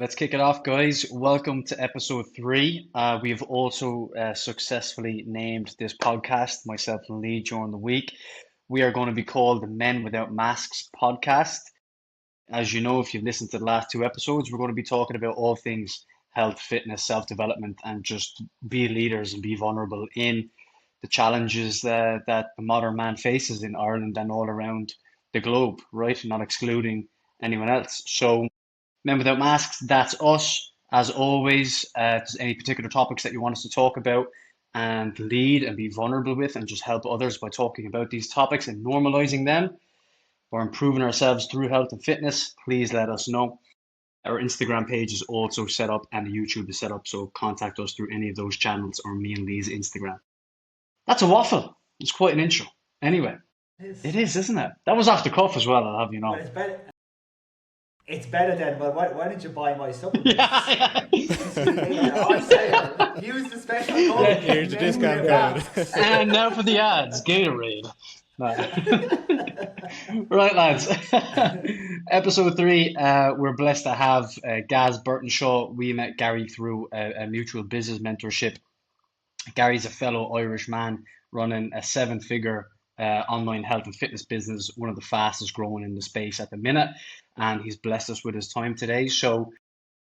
Let's kick it off, guys. Welcome to episode 3. We've also successfully named this podcast, myself and Lee, during the week. We are going to be called the Men Without Masks podcast. As you know, if you've listened to the last 2 episodes, we're going to be talking about all things health, fitness, self-development, and just be leaders and be vulnerable in the challenges that the modern man faces in Ireland and all around the globe, right? Not excluding anyone else. So, Men Without Masks, that's us. As always, if there's any particular topics that you want us to talk about and lead and be vulnerable with and just help others by talking about these topics and normalizing them or improving ourselves through health and fitness, please let us know. Our Instagram page is also set up and the YouTube is set up, so contact us through any of those channels or me and Lee's Instagram. That's a waffle. It's quite an intro. Anyway, it is, isn't it? That was off the cuff as well, I'll have you know. But it's better than, well, why didn't you buy my supplements? Yeah. I say, use the special code. Yeah, here's the discount code. And now for the ads, Gatorade. No. Right, lads. Episode 3, we're blessed to have Gaz Burtenshaw. We met Gary through a mutual business mentorship. Gary's a fellow Irish man running a 7-figure online health and fitness business, one of the fastest growing in the space at the minute, and he's blessed us with his time today. So,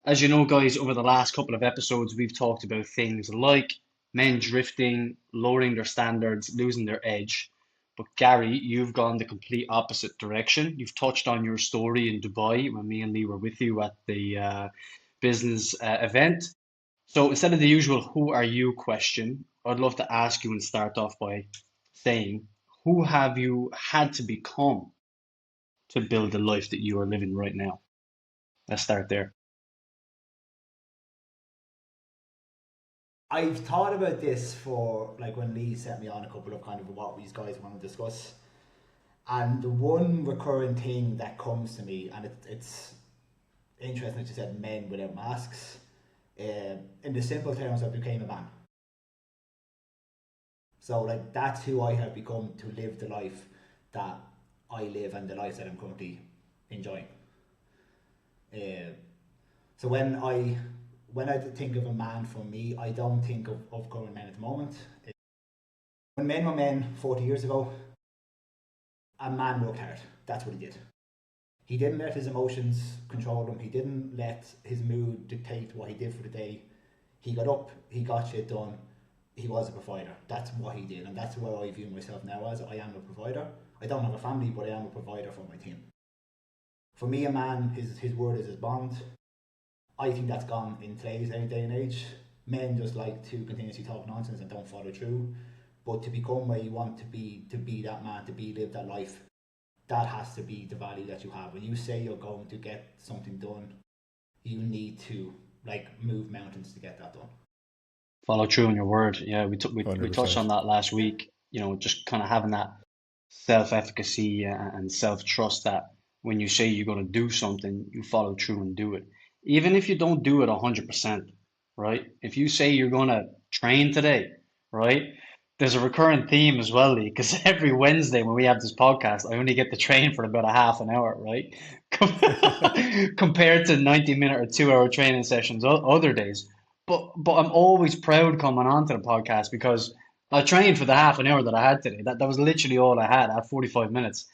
as you know, guys, over the last couple of episodes, we've talked about things like men drifting, lowering their standards, losing their edge. But Gary, you've gone the complete opposite direction. You've touched on your story in Dubai when me and Lee were with you at the business event. So instead of the usual "who are you" question, I'd love to ask you and start off by saying, who have you had to become to build the life that you are living right now? Let's start there. I've thought about this for, like, when Lee sent me on a couple of kind of what these guys want to discuss. And the one recurring thing that comes to me, and it's interesting that you said men without masks, in the simple terms, I became a man. So, like, that's who I have become to live the life that I live and the life that I'm currently enjoying. So when I think of a man, for me, I don't think of current men at the moment. When men were men 40 years ago, a man worked hard. That's what he did. He didn't let his emotions control him. He didn't let his mood dictate what he did for the day. He got up, he got shit done. He was a provider. That's what he did, and that's where I view myself now as. I am a provider. I don't have a family, but I am a provider for my team. For me, a man, his word is his bond. I think that's gone in today's day and age. Men just like to continuously talk nonsense and don't follow through. But to become where you want to be that man, live that life, that has to be the value that you have. When you say you're going to get something done, you need to, like, move mountains to get that done. Follow through on your word. Yeah, we touched on that last week. You know, just kind of having that self-efficacy and self-trust that when you say you're going to do something, you follow through and do it. Even if you don't do it 100%, right? If you say you're going to train today, right? There's a recurrent theme as well, Lee, because every Wednesday when we have this podcast, I only get to train for about a half an hour, right? Compared to 90-minute or 2-hour training sessions other days. But I'm always proud coming onto the podcast because I trained for the half an hour that I had today. That was literally all I had. I had 45 minutes,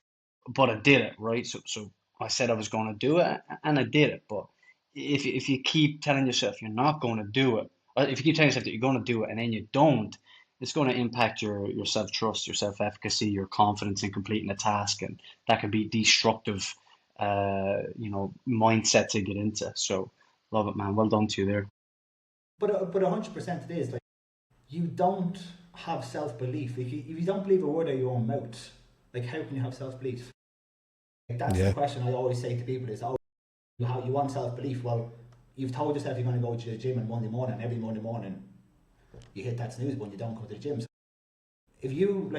but I did it, right? So I said I was going to do it, and I did it. But if you keep telling yourself you're not going to do it, or if you keep telling yourself that you're going to do it and then you don't, it's going to impact your self-trust, your self-efficacy, your confidence in completing a task, and that can be destructive, mindset to get into. So love it, man. Well done to you there. But 100% it is, like, you don't have self-belief if you don't believe a word out of your own mouth. Like, how can you have self-belief? Like, that's the question I always say to people is, you want self-belief? Well, you've told yourself you're going to go to the gym on Monday morning. Every Monday morning you hit that snooze button, you don't come to the gym. So if you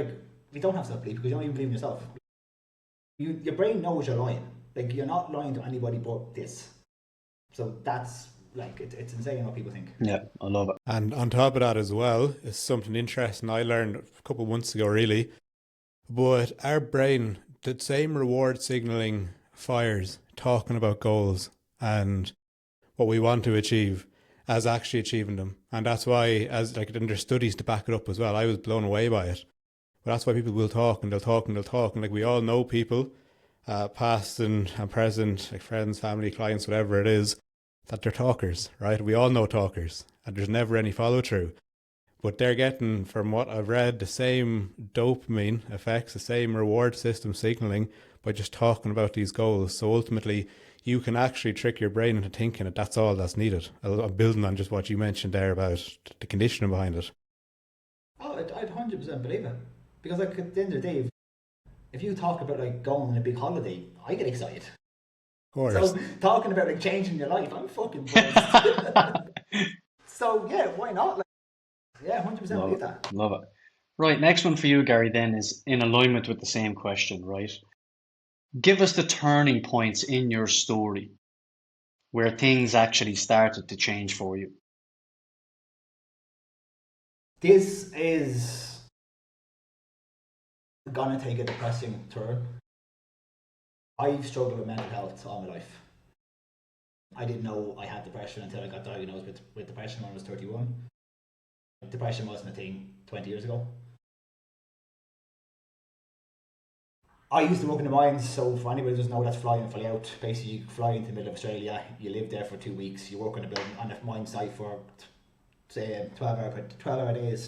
don't have self-belief because you don't even believe in yourself, your brain knows you're lying. Like, you're not lying to anybody but this. So that's, like, it's insane what people think. Yeah, I love it. And on top of that as well, is something interesting I learned a couple of months ago, really. But our brain, the same reward signaling fires talking about goals. And what we want to achieve as actually achieving them. And that's why, as like, and there's studies to back it up as well. I was blown away by it. But that's why people will talk and they'll talk and they'll talk. And like, we all know people, past and present, like friends, family, clients, whatever it is, that they're talkers, right? We all know talkers, and there's never any follow through. But they're getting, from what I've read, the same dopamine effects, the same reward system signaling by just talking about these goals. So ultimately, you can actually trick your brain into thinking that that's all that's needed. I'm building on just what you mentioned there about the conditioning behind it. Oh, I'd 100% believe it. Because like at the end of the day, if you talk about like going on a big holiday, I get excited. Of course. So talking about like changing your life, I'm fucking buzzed. So yeah, why not? Like, yeah, 100% believe that. Love it. Right, next one for you, Gary, then is in alignment with the same question, right? Give us the turning points in your story where things actually started to change for you. This is gonna take a depressing turn. I've struggled with mental health all my life. I didn't know I had depression until I got diagnosed with depression when I was 31. Depression wasn't a thing 20 years ago. I used to work in the mines, so for anybody who doesn't know, that's fly in, fly out. Basically, you fly into the middle of Australia, you live there for 2 weeks, you work on a mine site for, say, 12-hour days.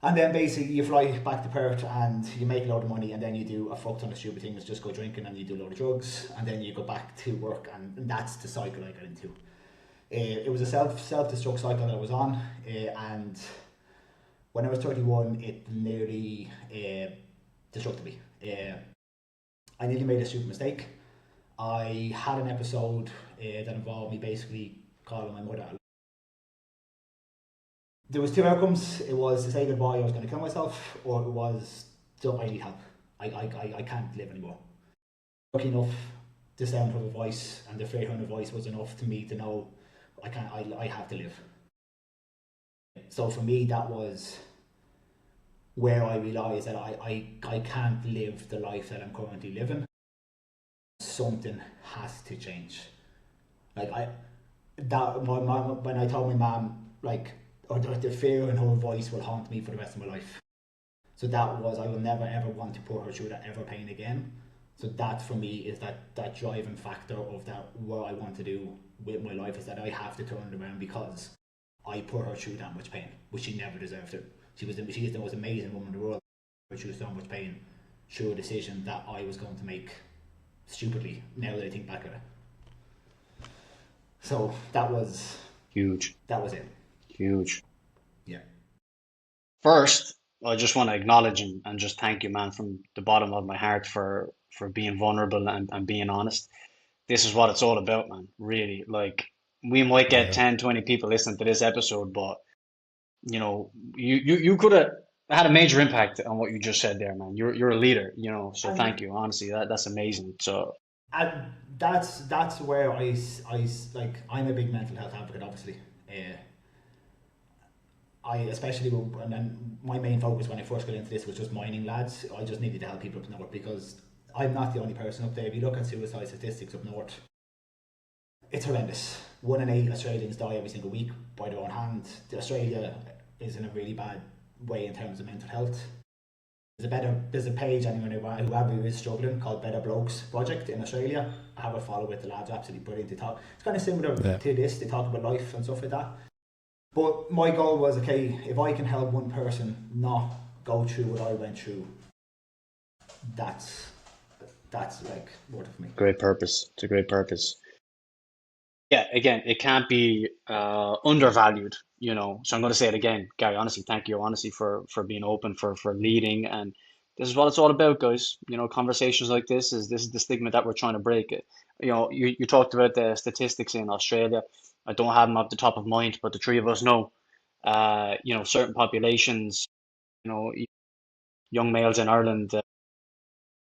And then basically you fly back to Perth and you make a load of money, and then you do a fuck ton of stupid things, just go drinking and you do a load of drugs, and then you go back to work, and that's the cycle I got into. It was a self-destruct cycle that I was on, and when I was 31, it nearly destructed me. I nearly made a stupid mistake. I had an episode that involved me basically calling my mother. There was 2 outcomes. It was to say goodbye, I was going to kill myself, or it was, I need help. I can't live anymore. Lucky enough, the sound of a voice and the freight of a voice was enough to me to know I have to live. So for me, that was where I realised that I can't live the life that I'm currently living. Something has to change. Like when I told my mum, like, the fear in her voice will haunt me for the rest of my life. So that was, I will never ever want to put her through that ever pain again. So that for me is that driving factor of that, what I want to do with my life is that I have to turn it around, because I put her through that much pain, which she never deserved to. She is the most amazing woman in the world, but through so much pain, through a decision that I was going to make stupidly, now that I think back at it. So that was Huge. That was it. Huge. Yeah. First, I just want to acknowledge and just thank you, man, from the bottom of my heart for being vulnerable and being honest. This is what it's all about, man. Really. Like, we might get 10, 20 people listening to this episode, but you know, you could have had a major impact on what you just said there, man. You're a leader, you know, so thank you. Honestly, that's amazing. So And that's where I like, I'm a big mental health advocate, obviously. I especially, and then my main focus when I first got into this was just mining lads. I just needed to help people up north, because I'm not the only person up there. If you look at suicide statistics up north, it's horrendous. 1 in 8 Australians die every single week by their own hand. Australia is in a really bad way in terms of mental health. There's a page, anyone whoever is struggling, called Better Blokes Project in Australia. I have a follow with the lads, absolutely brilliant. They talk, it's kind of similar to this. They talk about life and stuff like that. But my goal was, okay, if I can help one person not go through what I went through, that's like worth it for me. great purpose. It's a great purpose. Yeah, again, it can't be undervalued, you know. So I'm going to say it again, Gary. Honestly, thank you, honestly, for being open, for leading, and this is what it's all about, guys. You know, conversations like this is the stigma that we're trying to break. You know, you talked about the statistics in Australia. I don't have them off the top of mind, but the three of us know. You know, certain populations, you know, young males in Ireland,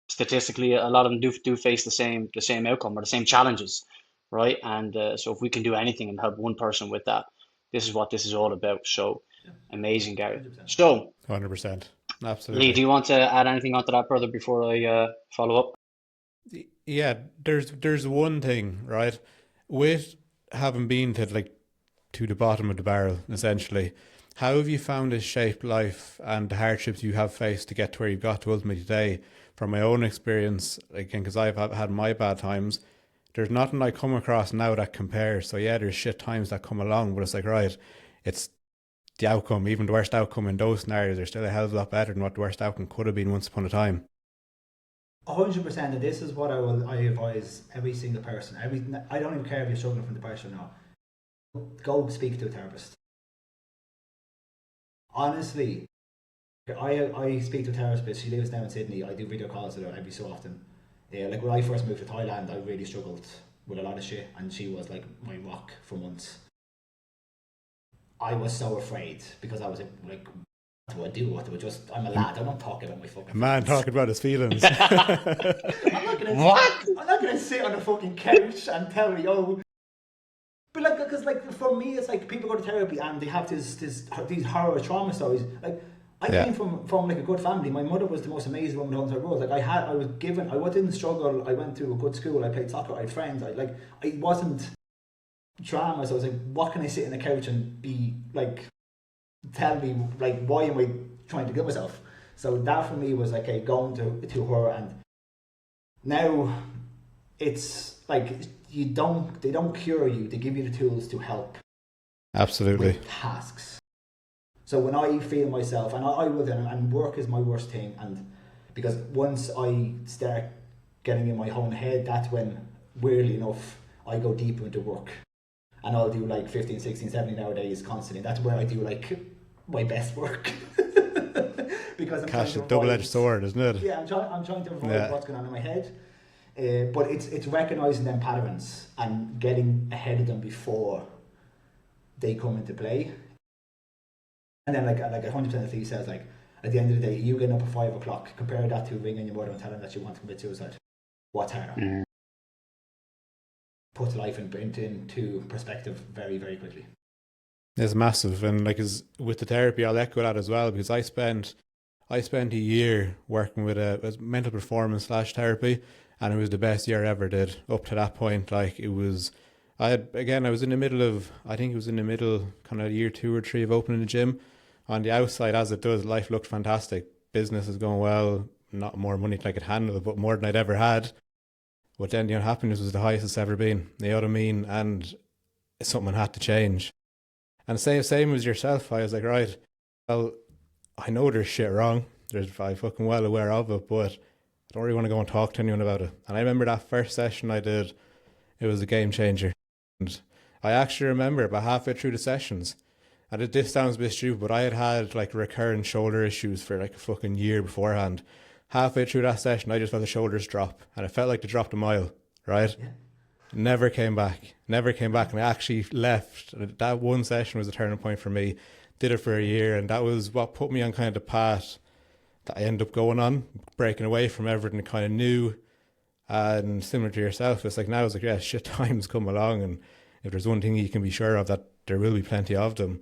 statistically, a lot of them do face the same outcome or the same challenges, right? And so if we can do anything and help one person with that, this is what this is all about. So amazing, Gary. 100%. So 100%. Lee, Absolutely. do you want to add anything onto that further before I follow up? Yeah, there's one thing, right? With having been to like to the bottom of the barrel, essentially, how have you found it shaped life and the hardships you have faced to get to where you've got to ultimately today? From my own experience, again, because I've had my bad times, there's nothing I come across now that compares. So yeah, there's shit times that come along, but it's like, right, it's the outcome, even the worst outcome in those scenarios are still a hell of a lot better than what the worst outcome could have been once upon a time. 100%, and this is what I advise every single person. I don't even care if you're struggling from depression or not. Go speak to a therapist. Honestly, I speak to a therapist. She lives down in Sydney. I do video calls with her every so often. Yeah, like when I first moved to Thailand, I really struggled with a lot of shit, and she was like my rock for months. I was so afraid because I was like, what do I do? What do I just? I'm a lad. I don't talk about my fucking. A man feelings. talking about his feelings. I'm not gonna sit on the fucking couch and tell me, oh. But like, because like for me, it's like people go to therapy and they have these horror trauma stories. Like I came from like a good family. My mother was the most amazing woman in the whole world. Like I didn't struggle. I went to a good school. I played soccer. I had friends. I wasn't drama. So I was like, what can I sit on the couch and be like? Tell me like, why am I trying to kill myself? So that for me was like going to her, and now it's like they don't cure you, they give you the tools to help. Absolutely. With tasks. So when I feel myself, and I will then, and work is my worst thing, and because once I start getting in my own head, that's when, weirdly enough, I go deeper into work. And I'll do like 15, 16, 17 hour days constantly. That's where I do like my best work. Because I'm Cash a double-edged sword, isn't it? Yeah, I'm trying to avoid what's going on in my head. But it's recognizing them patterns and getting ahead of them before they come into play. And then like 100% of the says, like, at the end of the day, you getting up at 5 o'clock, compare that to ringing your mother and telling that you want to commit suicide. What's harder? Mm. Puts life into perspective very, very quickly. It's massive, and like with the therapy, I'll echo that as well, because I spent a year working with a mental performance / therapy, and it was the best year I ever did. Up to that point, like it was, I was in the middle kind of year 2 or 3 of opening the gym. On the outside, as it does, life looked fantastic. Business is going well, not more money than I could handle, but more than I'd ever had. But then the unhappiness was the highest it's ever been. You know what I mean? And something had to change. And same as yourself, I was like, right, well, I know there's shit wrong. I'm fucking well aware of it, but I don't really want to go and talk to anyone about it. And I remember that first session I did, it was a game changer. And I actually remember about halfway through the sessions, and this sounds a bit stupid, but I had like recurrent shoulder issues for like a fucking year beforehand. Halfway through that session, I just felt the shoulders drop, and it felt like they dropped a mile, right? Yeah. Never came back, and I actually left. That one session was a turning point for me. Did it for a year, and that was what put me on kind of the path that I ended up going on, breaking away from everything I kind of knew. And similar to yourself, it's like now it's like, yeah, shit times come along, and if there's one thing you can be sure of, that there will be plenty of them.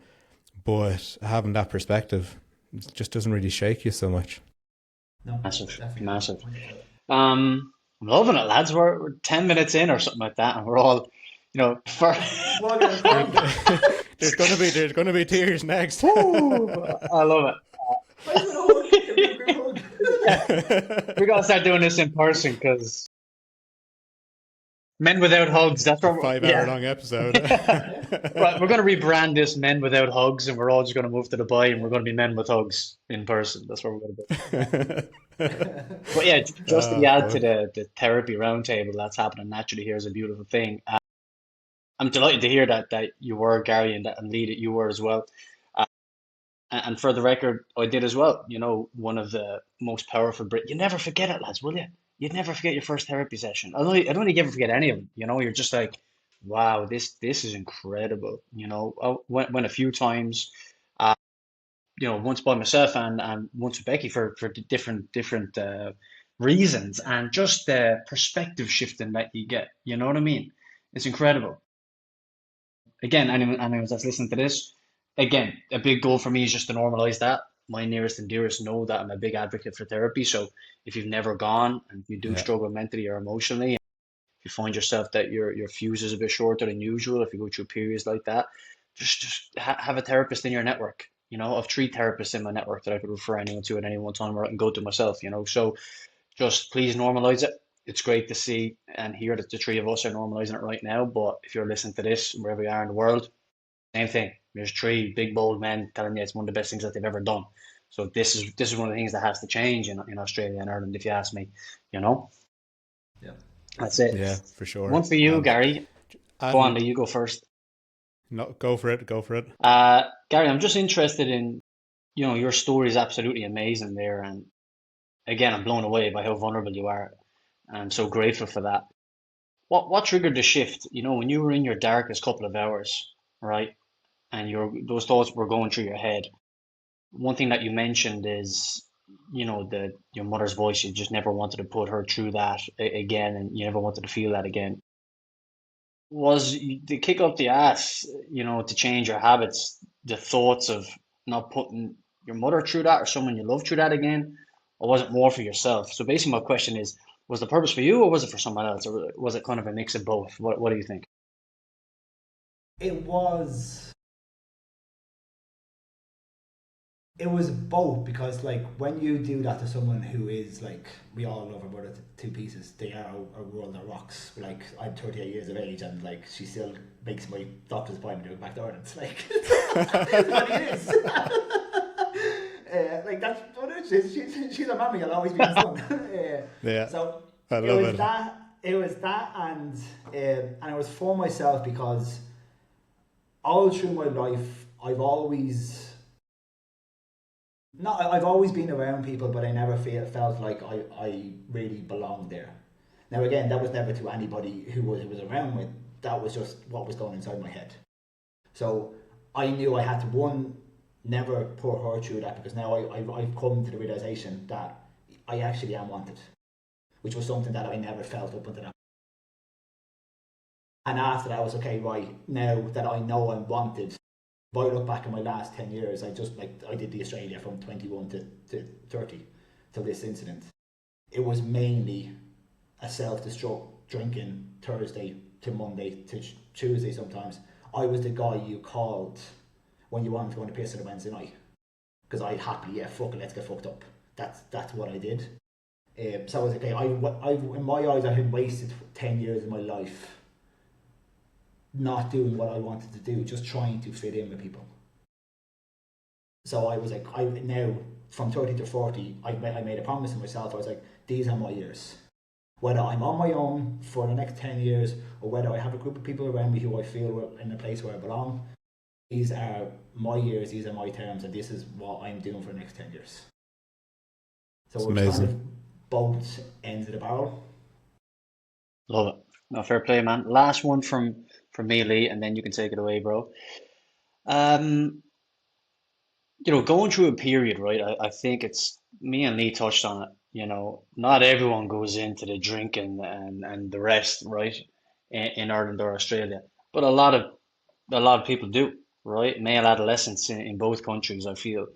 But having that perspective, it just doesn't really shake you so much. No, massive. I'm loving it, lads. We're 10 minutes in or something like that, and we're all, there's gonna be tears next. Ooh, I love it. We gotta start doing this in person, because Men Without Hugs. That's our 5-hour long episode. Right, we're gonna rebrand this Men Without Hugs, and we're all just gonna move to Dubai, and we're gonna be Men with Hugs in person. That's what we're gonna do. But yeah, just to add to the therapy roundtable that's happening naturally here is a beautiful thing. I'm delighted to hear that you were, Gary, and Lee, that you were as well. And for the record, I did as well. One of the most powerful. You never forget it, lads, will you? You'd never forget your first therapy session. I don't think you ever forget any of them. You're just like, wow, this is incredible. I went a few times. Once by myself and once with Becky for different reasons, and just the perspective shifting that you get. You know what I mean? It's incredible. Again, anyone that's listening to this, again, a big goal for me is just to normalize that. My nearest and dearest know that I'm a big advocate for therapy. So if you've never gone, and if you do struggle mentally or emotionally, if you find yourself that your fuse is a bit shorter than usual, if you go through periods like that, just have a therapist in your network. Of 3 therapists in my network that I could refer anyone to at any one time, or I can go to myself. So just please normalize it. It's great to see and hear that the 3 of us are normalizing it right now. But if you're listening to this, wherever you are in the world, same thing. There's 3 big bold men telling you it's one of the best things that they've ever done. So this is one of the things that has to change in Australia and Ireland, if you ask me. You know, Yeah. that's it. Yeah, for sure. One for you, Gary. Go on, And Lee, you go first. no, go for it. Go for it. Gary, I'm just interested in, your story is absolutely amazing there, and again, I'm blown away by how vulnerable you are. I'm so grateful for that. What triggered the shift? When you were in your darkest couple of hours, right, and those thoughts were going through your head. One thing that you mentioned is, your mother's voice. You just never wanted to put her through that again, and you never wanted to feel that again. Was the kick up the ass, to change your habits, the thoughts of not putting your mother through that or someone you love through that again, or was it more for yourself? So basically, my question is, was the purpose for you, or was it for someone else, or was it kind of a mix of both? What do you think? It was both, because like when you do that to someone who is like, we all love our mother to 2 pieces, they are our world, our rocks. Like, I'm 38 years of age and like she still makes my doctor's appointment to go back to Ireland. Like, that's what it is. Like, that's what it is. She's a mammy, I'll always be a son. Yeah, So I love it. It was that, and it was for myself, because all through my life I've always been around people, but I never felt like I really belonged there. Now again, that was never to anybody who was around me. That was just what was going inside my head. So I knew I had to, never put her through that, because now I've come to the realization that I actually am wanted, which was something that I never felt up until that. And after that, I was okay, right, now that I know I'm wanted, if I look back at my last 10 years, I did the Australia from 21 to 30 till this incident. It was mainly a self-destruct, drinking Thursday to Monday to Tuesday sometimes. I was the guy you called when you wanted to go on a piss on a Wednesday night, because I'd happily, fuck it, let's get fucked up. That's what I did. So I was okay, in my eyes, I had wasted 10 years of my life not doing what I wanted to do, just trying to fit in with people. So I was like, now from 30 to 40, I made a promise to myself. I was like, these are my years. Whether I'm on my own for the next 10 years, or whether I have a group of people around me who I feel are in a place where I belong, these are my years, these are my terms, and this is what I'm doing for the next 10 years. So It's we're amazing. kind of both ends of the barrel. Love it. No, fair play, man. Last one from me, Lee, and then you can take it away, bro. Um, going through a period, right? I think it's me and Lee touched on it. Not everyone goes into the drinking and the rest, right? In Ireland or Australia, but a lot of people do, right? Male adolescents in both countries, I feel.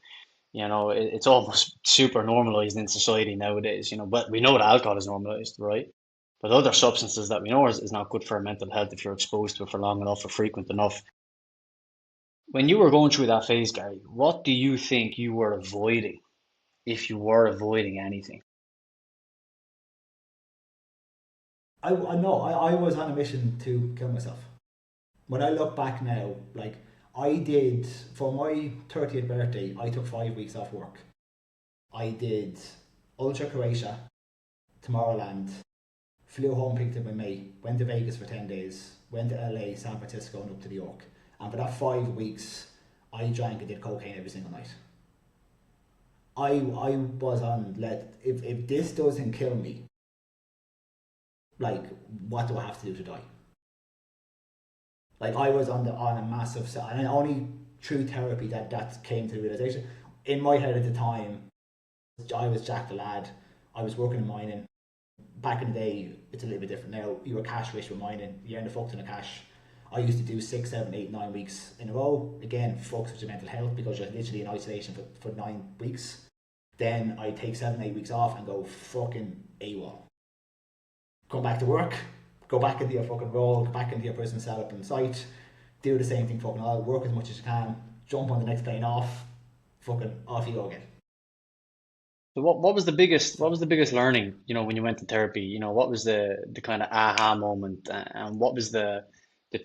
It's almost super normalized in society nowadays. But we know that alcohol is normalized, right? But other substances that we know is not good for our mental health if you're exposed to it for long enough or frequent enough. When you were going through that phase, Gary, what do you think you were avoiding, if you were avoiding anything? I know I was on a mission to kill myself. When I look back now, like, I did, for my 30th birthday, I took 5 weeks off work. I did Ultra Croatia, Tomorrowland, flew home, picked up my mate, went to Vegas for 10 days, went to LA, San Francisco, and up to New York. And for that 5 weeks, I drank and did cocaine every single night. I was on, if this doesn't kill me, like, what do I have to do to die? Like, I was on a massive, and only through therapy that came to the realization. In my head at the time, I was Jack the lad. I was working in mining. Back in the day, it's a little bit different now. You were cash rich with mining. You earned a fuck ton of cash. I used to do 6, 7, 8, 9 weeks in a row. Again, fucks with your mental health, because you're literally in isolation for 9 weeks. Then I take 7, 8 weeks off and go fucking AWOL. Come back to work, go back into your fucking role, go back into your prison cell up in sight, do the same thing fucking all, work as much as you can, jump on the next plane off, fucking off you go again. So what was the biggest learning, when you went to therapy? What was the kind of aha moment, and what was the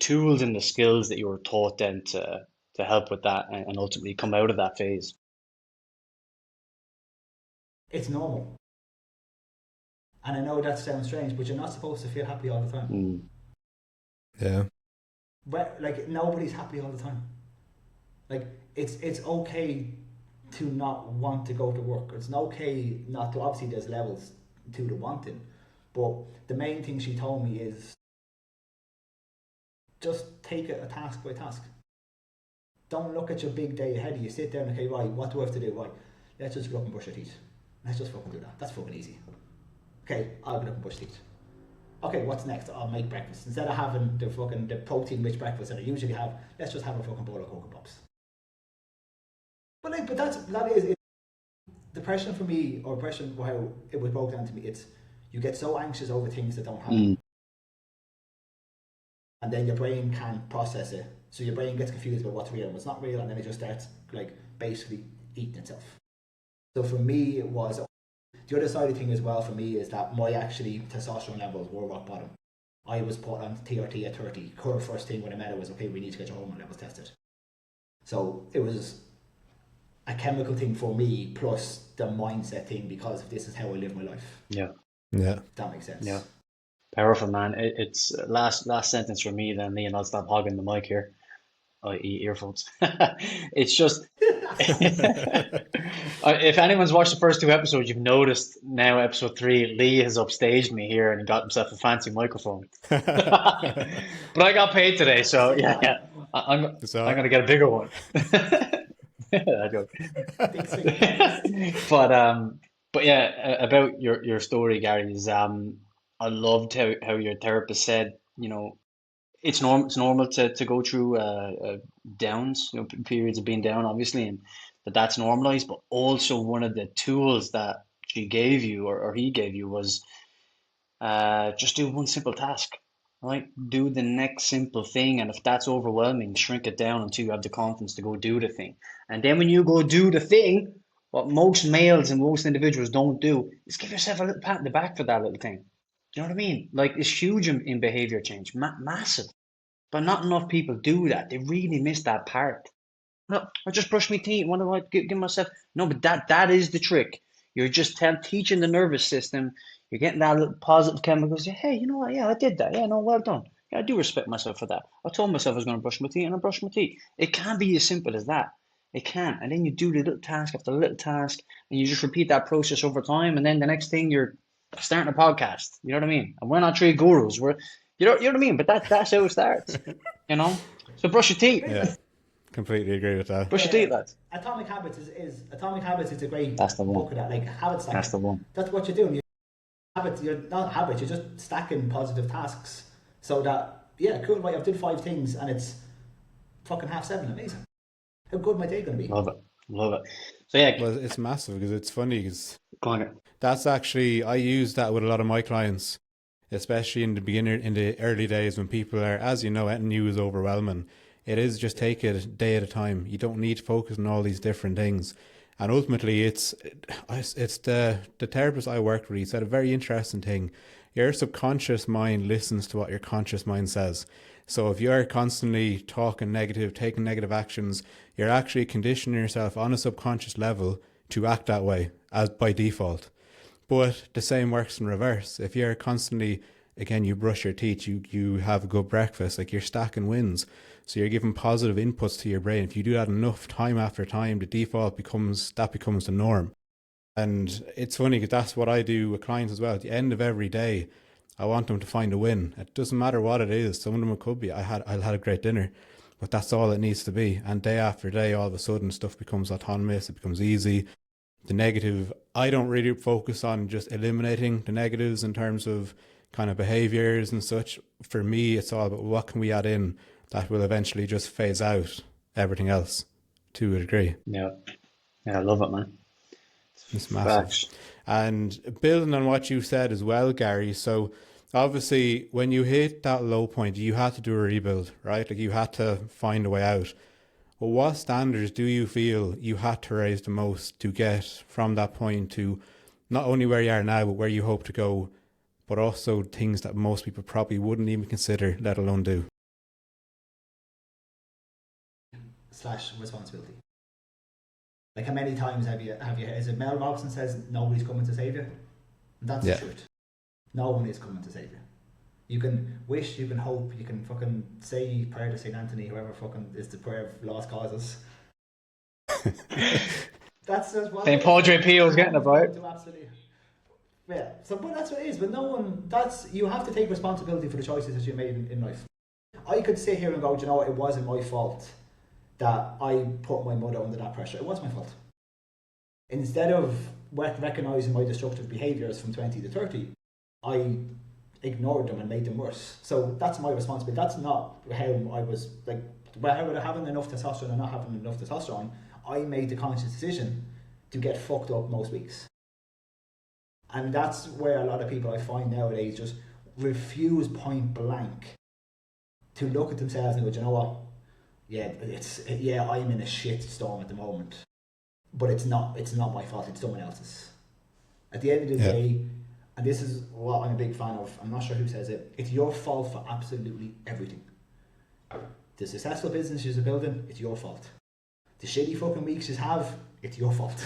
tools and the skills that you were taught then to help with that and ultimately come out of that phase? It's normal. And I know that sounds strange, but you're not supposed to feel happy all the time. Mm. Yeah. But like nobody's happy all the time. Like it's okay to not want to go to work. It's okay not to. Obviously, there's levels to the wanting, but the main thing she told me is just take it a task by task. Don't look at your big day ahead of you. Sit down and okay, right, what do I have to do? Right, let's just get up and brush your teeth. Let's just fucking do that. That's fucking easy. Okay, I'll get up and brush teeth. Okay, what's next? I'll make breakfast. Instead of having the protein-rich breakfast that I usually have, let's just have a fucking bowl of Cocoa Pops. But that is depression for me, or depression, how it was broken down to me. It's you get so anxious over things that don't happen, and then your brain can't process it. So your brain gets confused about what's real and what's not real, and then it just starts like basically eating itself. So for me, it was the other side of the thing as well. For me, is that my actually testosterone levels were rock bottom. I was put on TRT at 30. Her first thing when I met her was, okay, we need to get your hormone levels tested. So it was a chemical thing for me, plus the mindset thing, because this is how I live my life. Yeah. If that makes sense. Yeah. Powerful, man. It's last sentence for me then, Lee, and I'll stop hogging the mic here, i.e. earphones. It's just, if anyone's watched the first two episodes, you've noticed now episode 3, Lee has upstaged me here and got himself a fancy microphone. But I got paid today, so yeah. I'm going to get a bigger one. I joke. But yeah, about your story, Gary, is I loved how your therapist said, it's normal to go through downs, periods of being down, obviously, and that's normalized. But also one of the tools that she gave you or he gave you was just do one simple task, right? Do the next simple thing, and if that's overwhelming, shrink it down until you have the confidence to go do the thing. And then when you go do the thing, what most males and most individuals don't do is give yourself a little pat in the back for that little thing. Do you know what I mean? Like, it's huge in behavior change, massive. But not enough people do that. They really miss that part. No, I just brush my teeth. What do I give myself? No, but that is the trick. You're just teaching the nervous system. You're getting that little positive chemicals. Yeah, hey, you know what? Yeah, I did that. Yeah, no, well done. Yeah, I do respect myself for that. I told myself I was going to brush my teeth, and I brushed my teeth. It can't be as simple as that. It can't. And then you do the little task after little task, and you just repeat that process over time. And then the next thing, you're starting a podcast. You know what I mean? And we're not three gurus. You know what I mean? But that's how it starts. So brush your teeth. Yeah, completely agree with that. Brush your teeth, lads. Atomic Habits is a great That's the one. book of that. Like habits. That's the one. That's what you're doing. You're not habits. You're just stacking positive tasks. So that cool. Right, I've did 5 things and it's fucking 7:30. Amazing. How good my day going to be? Love it. So yeah. Well, it's massive because it's funny because Go on. that's actually, I use that with a lot of my clients, especially in the early days when people are, as you know, anything new is overwhelming. It is just take it a day at a time. You don't need to focus on all these different things. And ultimately, it's the therapist I worked with, he said a very interesting thing. Your subconscious mind listens to what your conscious mind says. So if you're constantly talking negative, taking negative actions, you're actually conditioning yourself on a subconscious level to act that way as by default. But the same works in reverse. If you're constantly, again, you brush your teeth, you have a good breakfast, like you're stacking wins. So you're giving positive inputs to your brain. If you do that enough time after time, the default becomes the norm. And it's funny because that's what I do with clients as well. At the end of every day, I want them to find a win. It doesn't matter what it is. Some of them it could be, I had a great dinner, but that's all it needs to be. And day after day, all of a sudden stuff becomes autonomous. It becomes easy. The negative, I don't really focus on just eliminating the negatives in terms of kind of behaviors and such. For me, it's all about what can we add in that will eventually just phase out everything else to a degree. Yeah, I love it, man. It's massive. And building on what you said as well, Gary, so obviously when you hit that low point, you had to do a rebuild, right? Like you had to find a way out. Well, what standards do you feel you had to raise the most to get from that point to not only where you are now, but where you hope to go, but also things that most people probably wouldn't even consider, let alone do? / responsibility. Like, how many times have you is it Mel Robinson says nobody's coming to save you? That's the truth. No one is coming to save you. You can wish, you can hope, you can fucking say prayer to St. Anthony, whoever fucking is the prayer of lost causes. That's just what St. Padre Pio's getting about. Absolutely. Yeah, so but that's what it is. But no one, you have to take responsibility for the choices that you made in life. I could sit here and go, do you know what, it wasn't my fault that I put my mother under that pressure. It was my fault. Instead of recognising my destructive behaviours from 20 to 30, I ignored them and made them worse. So that's my responsibility. That's not how I was, like, whether having enough testosterone or not having enough testosterone, I made the conscious decision to get fucked up most weeks. And that's where a lot of people I find nowadays just refuse point blank to look at themselves and go, do you know what? Yeah, I'm in a shit storm at the moment, but it's not my fault. It's someone else's. At the end of the day, and this is what I'm a big fan of. I'm not sure who says it. It's your fault for absolutely everything. The successful business you're building, it's your fault. The shitty fucking weeks you have, it's your fault.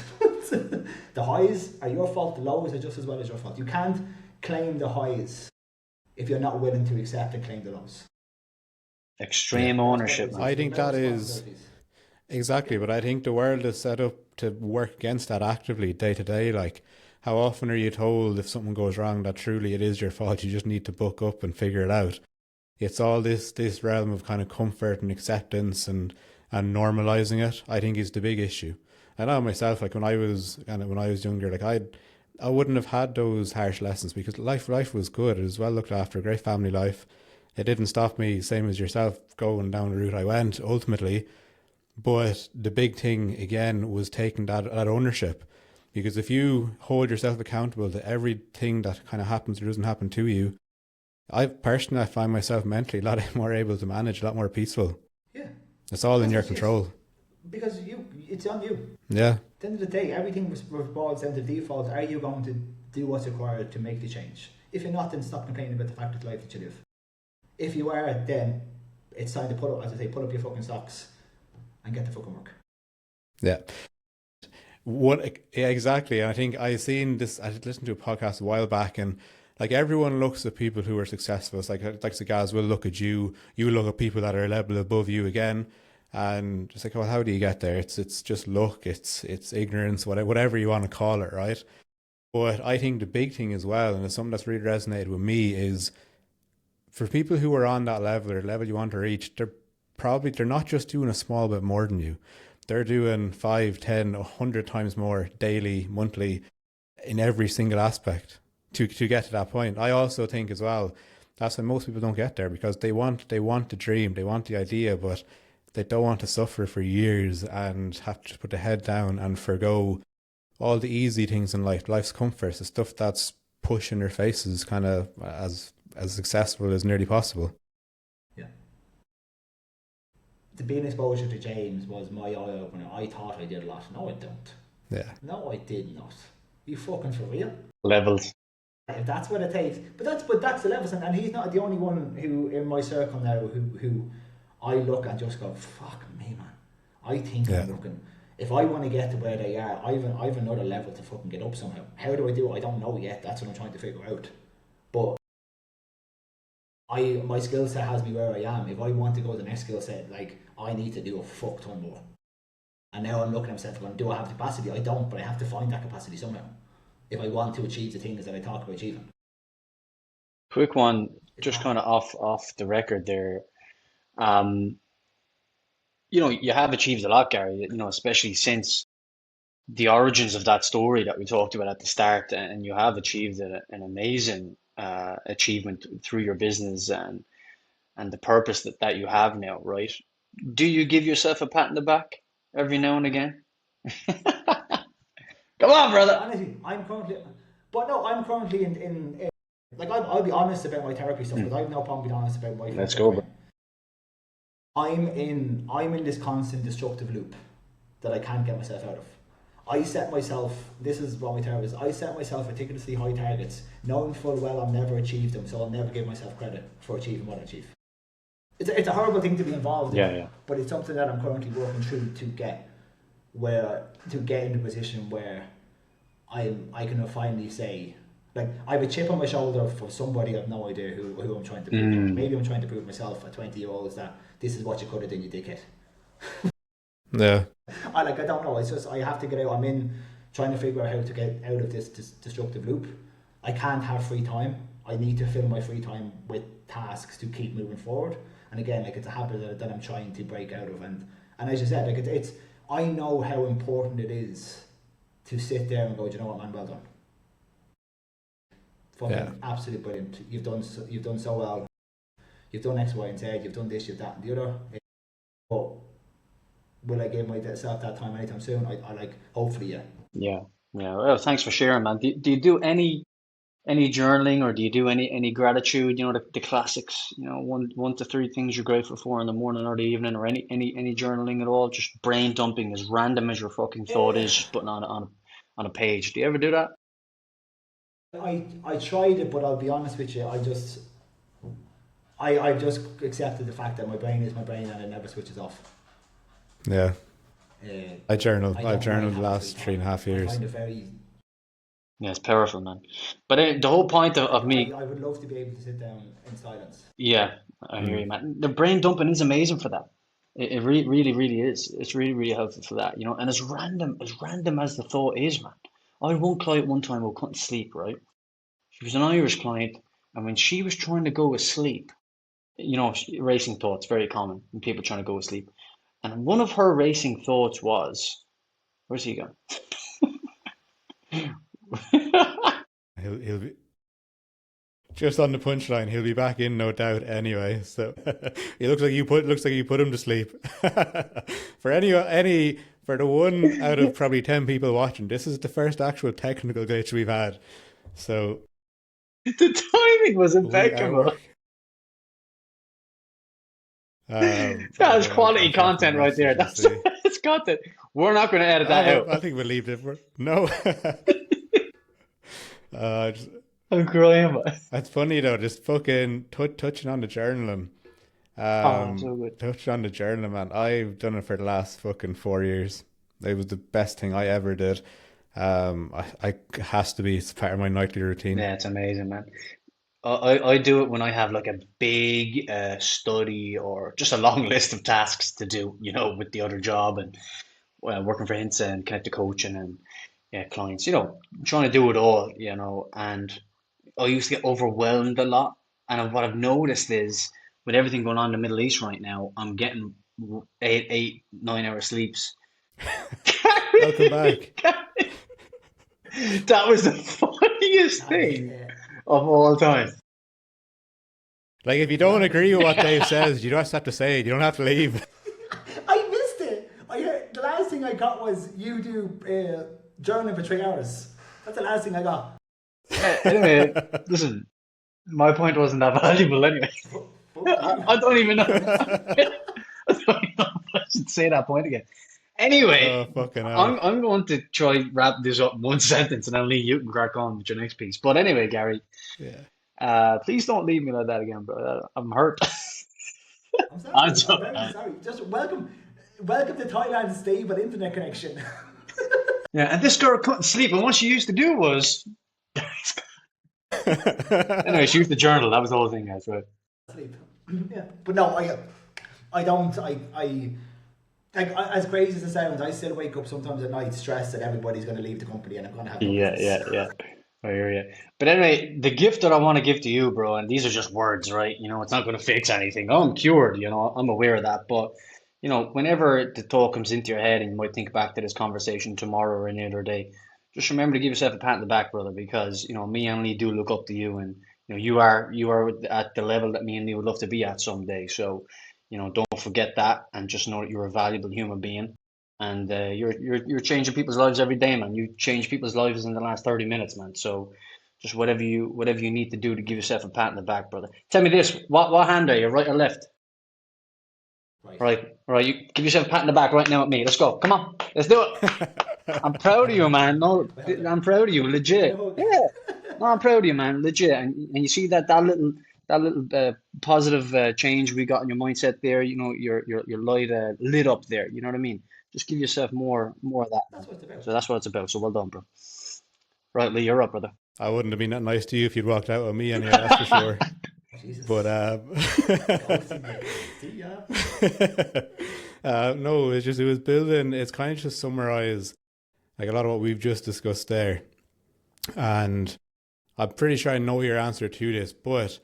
The highs are your fault. The lows are just as well as your fault. You can't claim the highs if you're not willing to accept and claim the lows. Extreme ownership. I think that is exactly, but I think the world is set up to work against that actively day to day. Like, how often are you told if something goes wrong that truly it is your fault, you just need to buck up and figure it out? It's all this realm of kind of comfort and acceptance and normalizing it, I think, is the big issue. I know myself, like when I was younger, like I wouldn't have had those harsh lessons because life was good. It was well looked after, a great family life. It didn't stop me, same as yourself, going down the route I went ultimately. But the big thing again was taking that ownership, because if you hold yourself accountable to everything that kind of happens or doesn't happen to you, I find myself mentally a lot more able to manage, a lot more peaceful. Yeah, it's all in your control. Because it's on you. Yeah. At the end of the day, everything boils down to default. Are you going to do what's required to make the change? If you're not, then stop complaining about the fact of the life that you live. If you are, then it's time to put up your fucking socks and get the fucking work. Yeah. Exactly. And I think I listened to a podcast a while back, and like everyone looks at people who are successful. It's like the guys will look at you look at people that are a level above you again. And it's like, well, how do you get there? It's just luck, it's ignorance, whatever you want to call it, right? But I think the big thing as well, and it's something that's really resonated with me, is for people who are on that level or level you want to reach, they're not just doing a small bit more than you. They're doing 5, 10, 100 times more daily, monthly, in every single aspect to get to that point. I also think as well, that's why most people don't get there, because they want the dream, they want the idea, but they don't want to suffer for years and have to put the head down and forgo all the easy things in life, life's comforts, the stuff that's pushing their faces kind of as successful as nearly possible. Yeah. The being exposure to James was my eye-opener. I thought I did a lot. No, I don't. Yeah. No, I did not. You fucking for real? Levels. If that's what it takes. But that's the levels, and he's not the only one who in my circle now who I look and just go, fuck me, man. I think I'm looking. If I want to get to where they are, I've another level to fucking get up somehow. How do I do it? I don't know yet. That's what I'm trying to figure out. But my skill set has me where I am. If I want to go to the next skill set, like, I need to do a fuck ton more. And now I'm looking at myself going, do I have the capacity? I don't, but I have to find that capacity somehow if I want to achieve the things that I talk about achieving. Quick one, just kind of off the record there. You have achieved a lot, Gary, especially since the origins of that story that we talked about at the start, and you have achieved an amazing achievement through your business and the purpose that you have now, right? Do you give yourself a pat in the back every now and again? Come on, brother. Honestly, I'm currently in Like I'll be honest about my therapy stuff, because I have no problem being honest about my Let's future go, bro. brain. I'm in this constant destructive loop that I can't get myself out of. I set myself, this is what my therapist, I set myself ridiculously high targets, knowing full well I'll never achieve them, so I'll never give myself credit for achieving what I achieve. It's a horrible thing to be involved in, Yeah. but it's something that I'm currently working through to get in a position where I can finally say, like, I have a chip on my shoulder for somebody. I've no idea who I'm trying to prove. Maybe I'm trying to prove myself at 20-year-olds that this is what you could have done, you dickhead. Yeah. I don't know. It's just I have to get out. I'm in trying to figure out how to get out of this destructive loop. I can't have free time. I need to fill my free time with tasks to keep moving forward. And again, like, it's a habit that I'm trying to break out of. And as you said, like, it's I know how important it is to sit there and go, do you know what, man, well done. Fucking absolutely brilliant. You've done so well. You've done X, Y, and Z. You've done this, you've that, and the other. But will I give myself that time anytime soon? I like, hopefully, yeah. Yeah. Well, thanks for sharing, man. Do you do any journaling, or do you do any gratitude? You know, the classics. You know, one to three things you're grateful for in the morning or the evening, or any journaling at all. Just brain dumping, as random as your fucking thought is, just putting on a page. Do you ever do that? I tried it, but I'll be honest with you, I've just accepted the fact that my brain is my brain and it never switches off. Yeah. I've journaled the like last 3.5 years. I find it very. Yeah, it's powerful, man. But the whole point of me, I would love to be able to sit down in silence. yeah, I hear you, man. The brain dumping is amazing for that. It really, really is. It's really, really helpful for that, you know. And as random as the thought is, man. I had one client one time who couldn't sleep, right? She was an Irish client, and when she was trying to go to sleep, you know, racing thoughts, very common when people trying to go to sleep. And one of her racing thoughts was, where's he going? He'll be just on the punchline. He'll be back in, no doubt. Anyway, so he looks like you put him to sleep. For the one out of probably 10 people watching, this is the first actual technical glitch we've had. So The timing was impeccable. That's quality content right there. That's content. We're not going to edit that out. I think we'll leave it. No. I'm crying. That's funny though. Just fucking touching on the journaling. So good. Touching on the journaling, man. I've done it for the last fucking 4 years. It was the best thing I ever did. I has to be. It's part of my nightly routine. Yeah, it's amazing, man. I do it when I have like a big study or just a long list of tasks to do, you know, with the other job and working for Hinsa and connected coaching and clients, you know, trying to do it all, you know, and I used to get overwhelmed a lot. And what I've noticed is with everything going on in the Middle East right now, I'm getting 9 hour sleeps. Welcome back. That was the funniest thing of all time. Like, if you don't agree with what Dave says, you just have to say it. You don't have to leave. I missed it. The last thing I got was you do journaling for 3 hours. That's the last thing I got. Anyway, listen, my point wasn't that valuable anyway. I don't even know. I don't even know if I should say that point again. Anyway, I'm going to try wrap this up in one sentence, and then Lee, you can crack on with your next piece. But anyway, Gary, please don't leave me like that again, bro. I'm hurt. I'm very sorry. Just welcome to Thailand's stable internet connection. Yeah, and this girl couldn't sleep, and what she used to do was, anyway, she used to journal. That was the whole thing, guys. Right? Sleep. Yeah, but no, I don't. Like, as crazy as it sounds, I still wake up sometimes at night stressed that everybody's going to leave the company and I'm going to have no business. Yeah. I hear you. But anyway, the gift that I want to give to you, bro, and these are just words, right? You know, it's not going to fix anything. Oh, I'm cured, you know, I'm aware of that. But, you know, whenever the thought comes into your head and you might think back to this conversation tomorrow or any other day, just remember to give yourself a pat on the back, brother, because, you know, me and Lee do look up to you, and, you know, you are at the level that me and Lee would love to be at someday. So, you know, don't forget that, and just know that you're a valuable human being, and you're changing people's lives every day, man. You change people's lives in the last 30 minutes, man. So Just whatever you need to do to give yourself a pat in the back, brother. Tell me this: what hand are you, right or left? Right. Right. You give yourself a pat in the back right now with me. Let's go. Come on, let's do it. I'm proud of you, man. No, Wait, hold on. I'm proud of you, Wait, legit. hold on. Yeah. No, I'm proud of you, man, legit. And you see that little positive change we got in your mindset there. You know, your light lit up there. You know what I mean? Just give yourself more of that, man. That's what it's about. So that's what it's about. So well done, bro. Right, Lee, you're up, brother. I wouldn't have been that nice to you if you'd walked out with me anyway, that's for sure. Jesus. But Ghosting you. See ya. no, it was building. It's kind of just summarize like a lot of what we've just discussed there, and I'm pretty sure I know your answer to this. But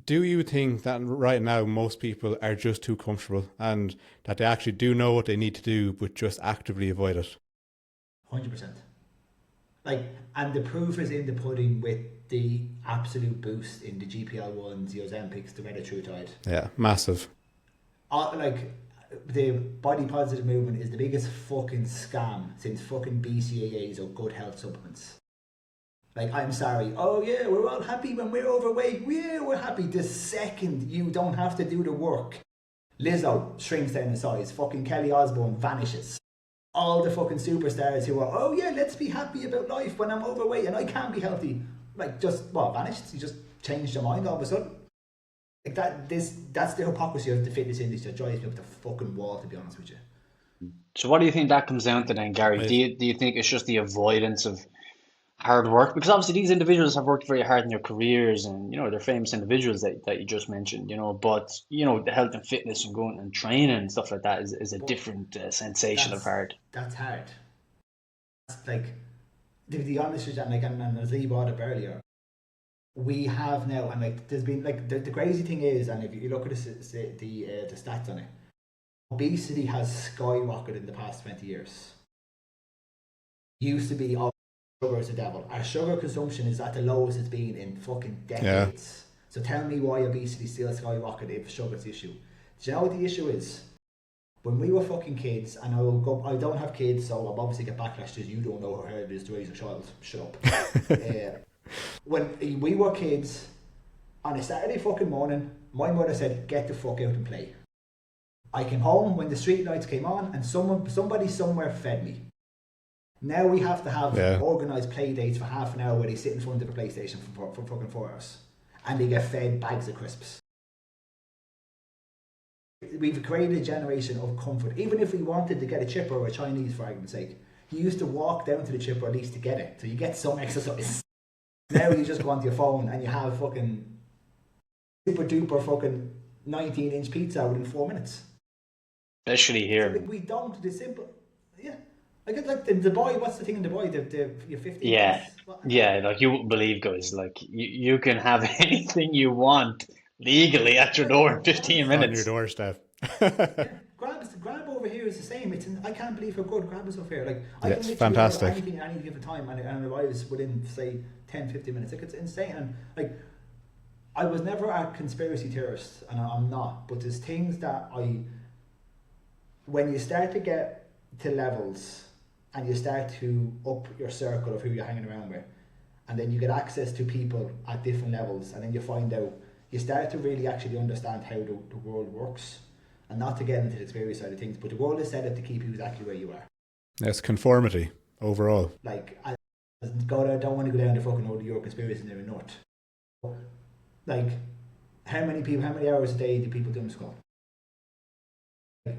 do you think that right now most people are just too comfortable and that they actually do know what they need to do, but just actively avoid it? 100%. Like, and the proof is in the pudding with the absolute boost in the GPL1s, the Ozempics, the retatrutide. Yeah, massive. Like, the body positive movement is the biggest fucking scam since fucking BCAAs or good health supplements. Like, I'm sorry. Oh yeah, we're all happy when we're overweight. Yeah, we're happy. The second you don't have to do the work, Lizzo shrinks down in size. Fucking Kelly Osbourne vanishes. All the fucking superstars who are, oh yeah, let's be happy about life when I'm overweight and I can't be healthy. Like, just, vanished? You just changed your mind all of a sudden? Like, that's the hypocrisy of the fitness industry that drives me up the fucking wall, to be honest with you. So what do you think that comes down to then, Gary? Right. Do you think it's just the avoidance of hard work? Because obviously these individuals have worked very hard in their careers, and they're famous individuals that you just mentioned. But the health and fitness and going and training and stuff like that is a But different sensation of hard. that's hard. That's like, to be honest with you, and as Lee brought up earlier, we have now, and like there's been like the crazy thing is, and if you look at the stats on it, obesity has skyrocketed in the past 20 years. Used to be, sugar is the devil. Our sugar consumption is at the lowest it's been in fucking decades. Yeah. So tell me why obesity still skyrocketed if sugar's the issue. Do you know what the issue is? When we were fucking kids, and I don't have kids, so I'll obviously get backlash because you don't know how hard it is to raise a child. Shut up. When we were kids, on a Saturday fucking morning, my mother said, get the fuck out and play. I came home when the street lights came on and somebody somewhere fed me. Now we have to have organised play dates for half an hour where they sit in front of a PlayStation for fucking 4 hours. And they get fed bags of crisps. We've created a generation of comfort. Even if we wanted to get a chipper or a Chinese, for argument's sake, you used to walk down to the chipper at least to get it. So you get some exercise. Now you just go onto your phone and you have fucking super duper fucking 19-inch pizza within 4 minutes. Especially here. So, like, we don't, the simple, yeah. Like in Dubai, what's the thing in Dubai? You're 50. Yeah, yeah. Like you wouldn't believe, guys. Like you can have anything you want legally at your door in 15 On your minutes. doorstep. Yeah. Grab over here is the same. I can't believe how good Grab is over here. Like, I can It's literally fantastic. order anything at any given time and it arrives within, say, 10-15 minutes. Like, it's insane. And like, I was never a conspiracy theorist, and I'm not, but there's things that when you start to get to levels and you start to up your circle of who you're hanging around with, and then you get access to people at different levels, and then you find out, you start to really actually understand how the world works. And not to get into the conspiracy side of things, but the world is set up to keep you exactly where you are. It's conformity overall. Like, I don't want to go down the fucking old Euro conspiracy and they're a nut. Like, how many hours a day do people doom scroll? Like,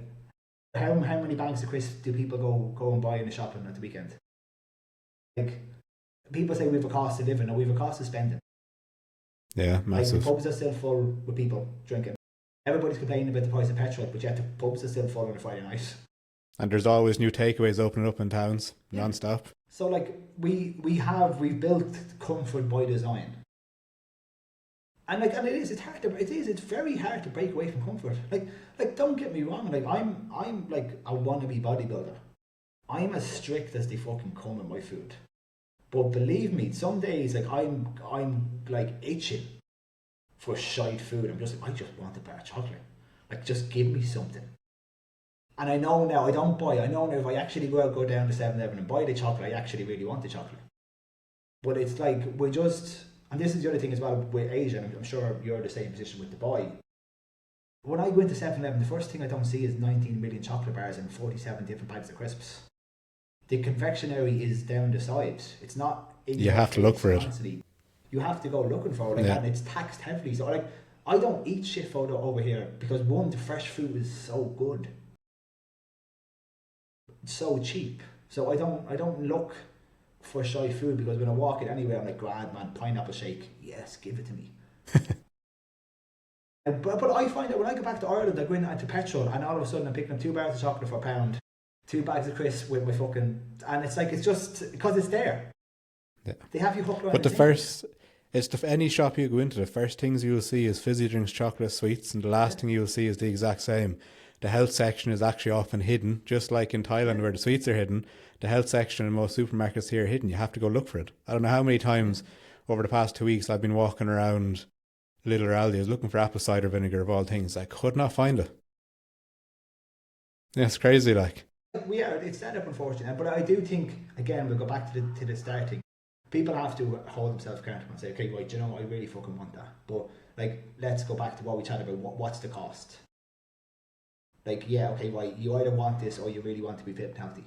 how many bags of crisps do people go and buy in the shopping at the weekend? Like, people say we have a cost of living, or we have a cost of spending. Yeah, massive. Like, the pubs are still full with people drinking. Everybody's complaining about the price of petrol, but yet the pubs are still full on a Friday night. And there's always new takeaways opening up in towns, non-stop. So like we've built comfort by design. And it's very hard to break away from comfort. Like don't get me wrong, like I'm like a wannabe bodybuilder. I'm as strict as they fucking come in my food. But believe me, some days like I'm like itching for shite food. I'm just like, I just want a bar of chocolate. Like, just give me something. And I know now, I know now if I actually go down to 7-Eleven and buy the chocolate, I actually really want the chocolate. But it's like we just, and this is the other thing as well with Asia, and I'm sure you're the same position with Dubai. When I go into 7-Eleven, the first thing I don't see is 19 million chocolate bars and 47 different bags of crisps. The confectionery is down the side. It's not in You your have to look face for it. constantly. You have to go looking for it, like, Yeah. and it's taxed heavily. So like, I don't eat shit photo over here because one, the fresh food is so good, it's so cheap. So I don't look for shy food because when I walk it anywhere, I'm like, grand man, pineapple shake, yes, give it to me. But I find that when I go back to Ireland, I go into petrol and all of a sudden I'm picking up 2 bars of chocolate for £1, 2 bags of crisps with my fucking, and it's like, it's just because it's there. Yeah. They have you hooked on. But the first, any shop you go into, the first things you'll see is fizzy drinks, chocolate, sweets, and the last thing you'll see is the exact same. The health section is actually often hidden, just like in Thailand where the sweets are hidden. The health section in most supermarkets here are hidden. You have to go look for it. I don't know how many times over the past 2 weeks I've been walking around Little Aldi's looking for apple cider vinegar of all things. I could not find it. Yeah, it's crazy, like. It's set up, unfortunately. But I do think, again, we'll go back to the starting. People have to hold themselves accountable and say, okay, right, you know what, I really fucking want that. But, like, let's go back to what we chatted about. What's the cost? Like, yeah, okay, right, you either want this or you really want to be fit and healthy.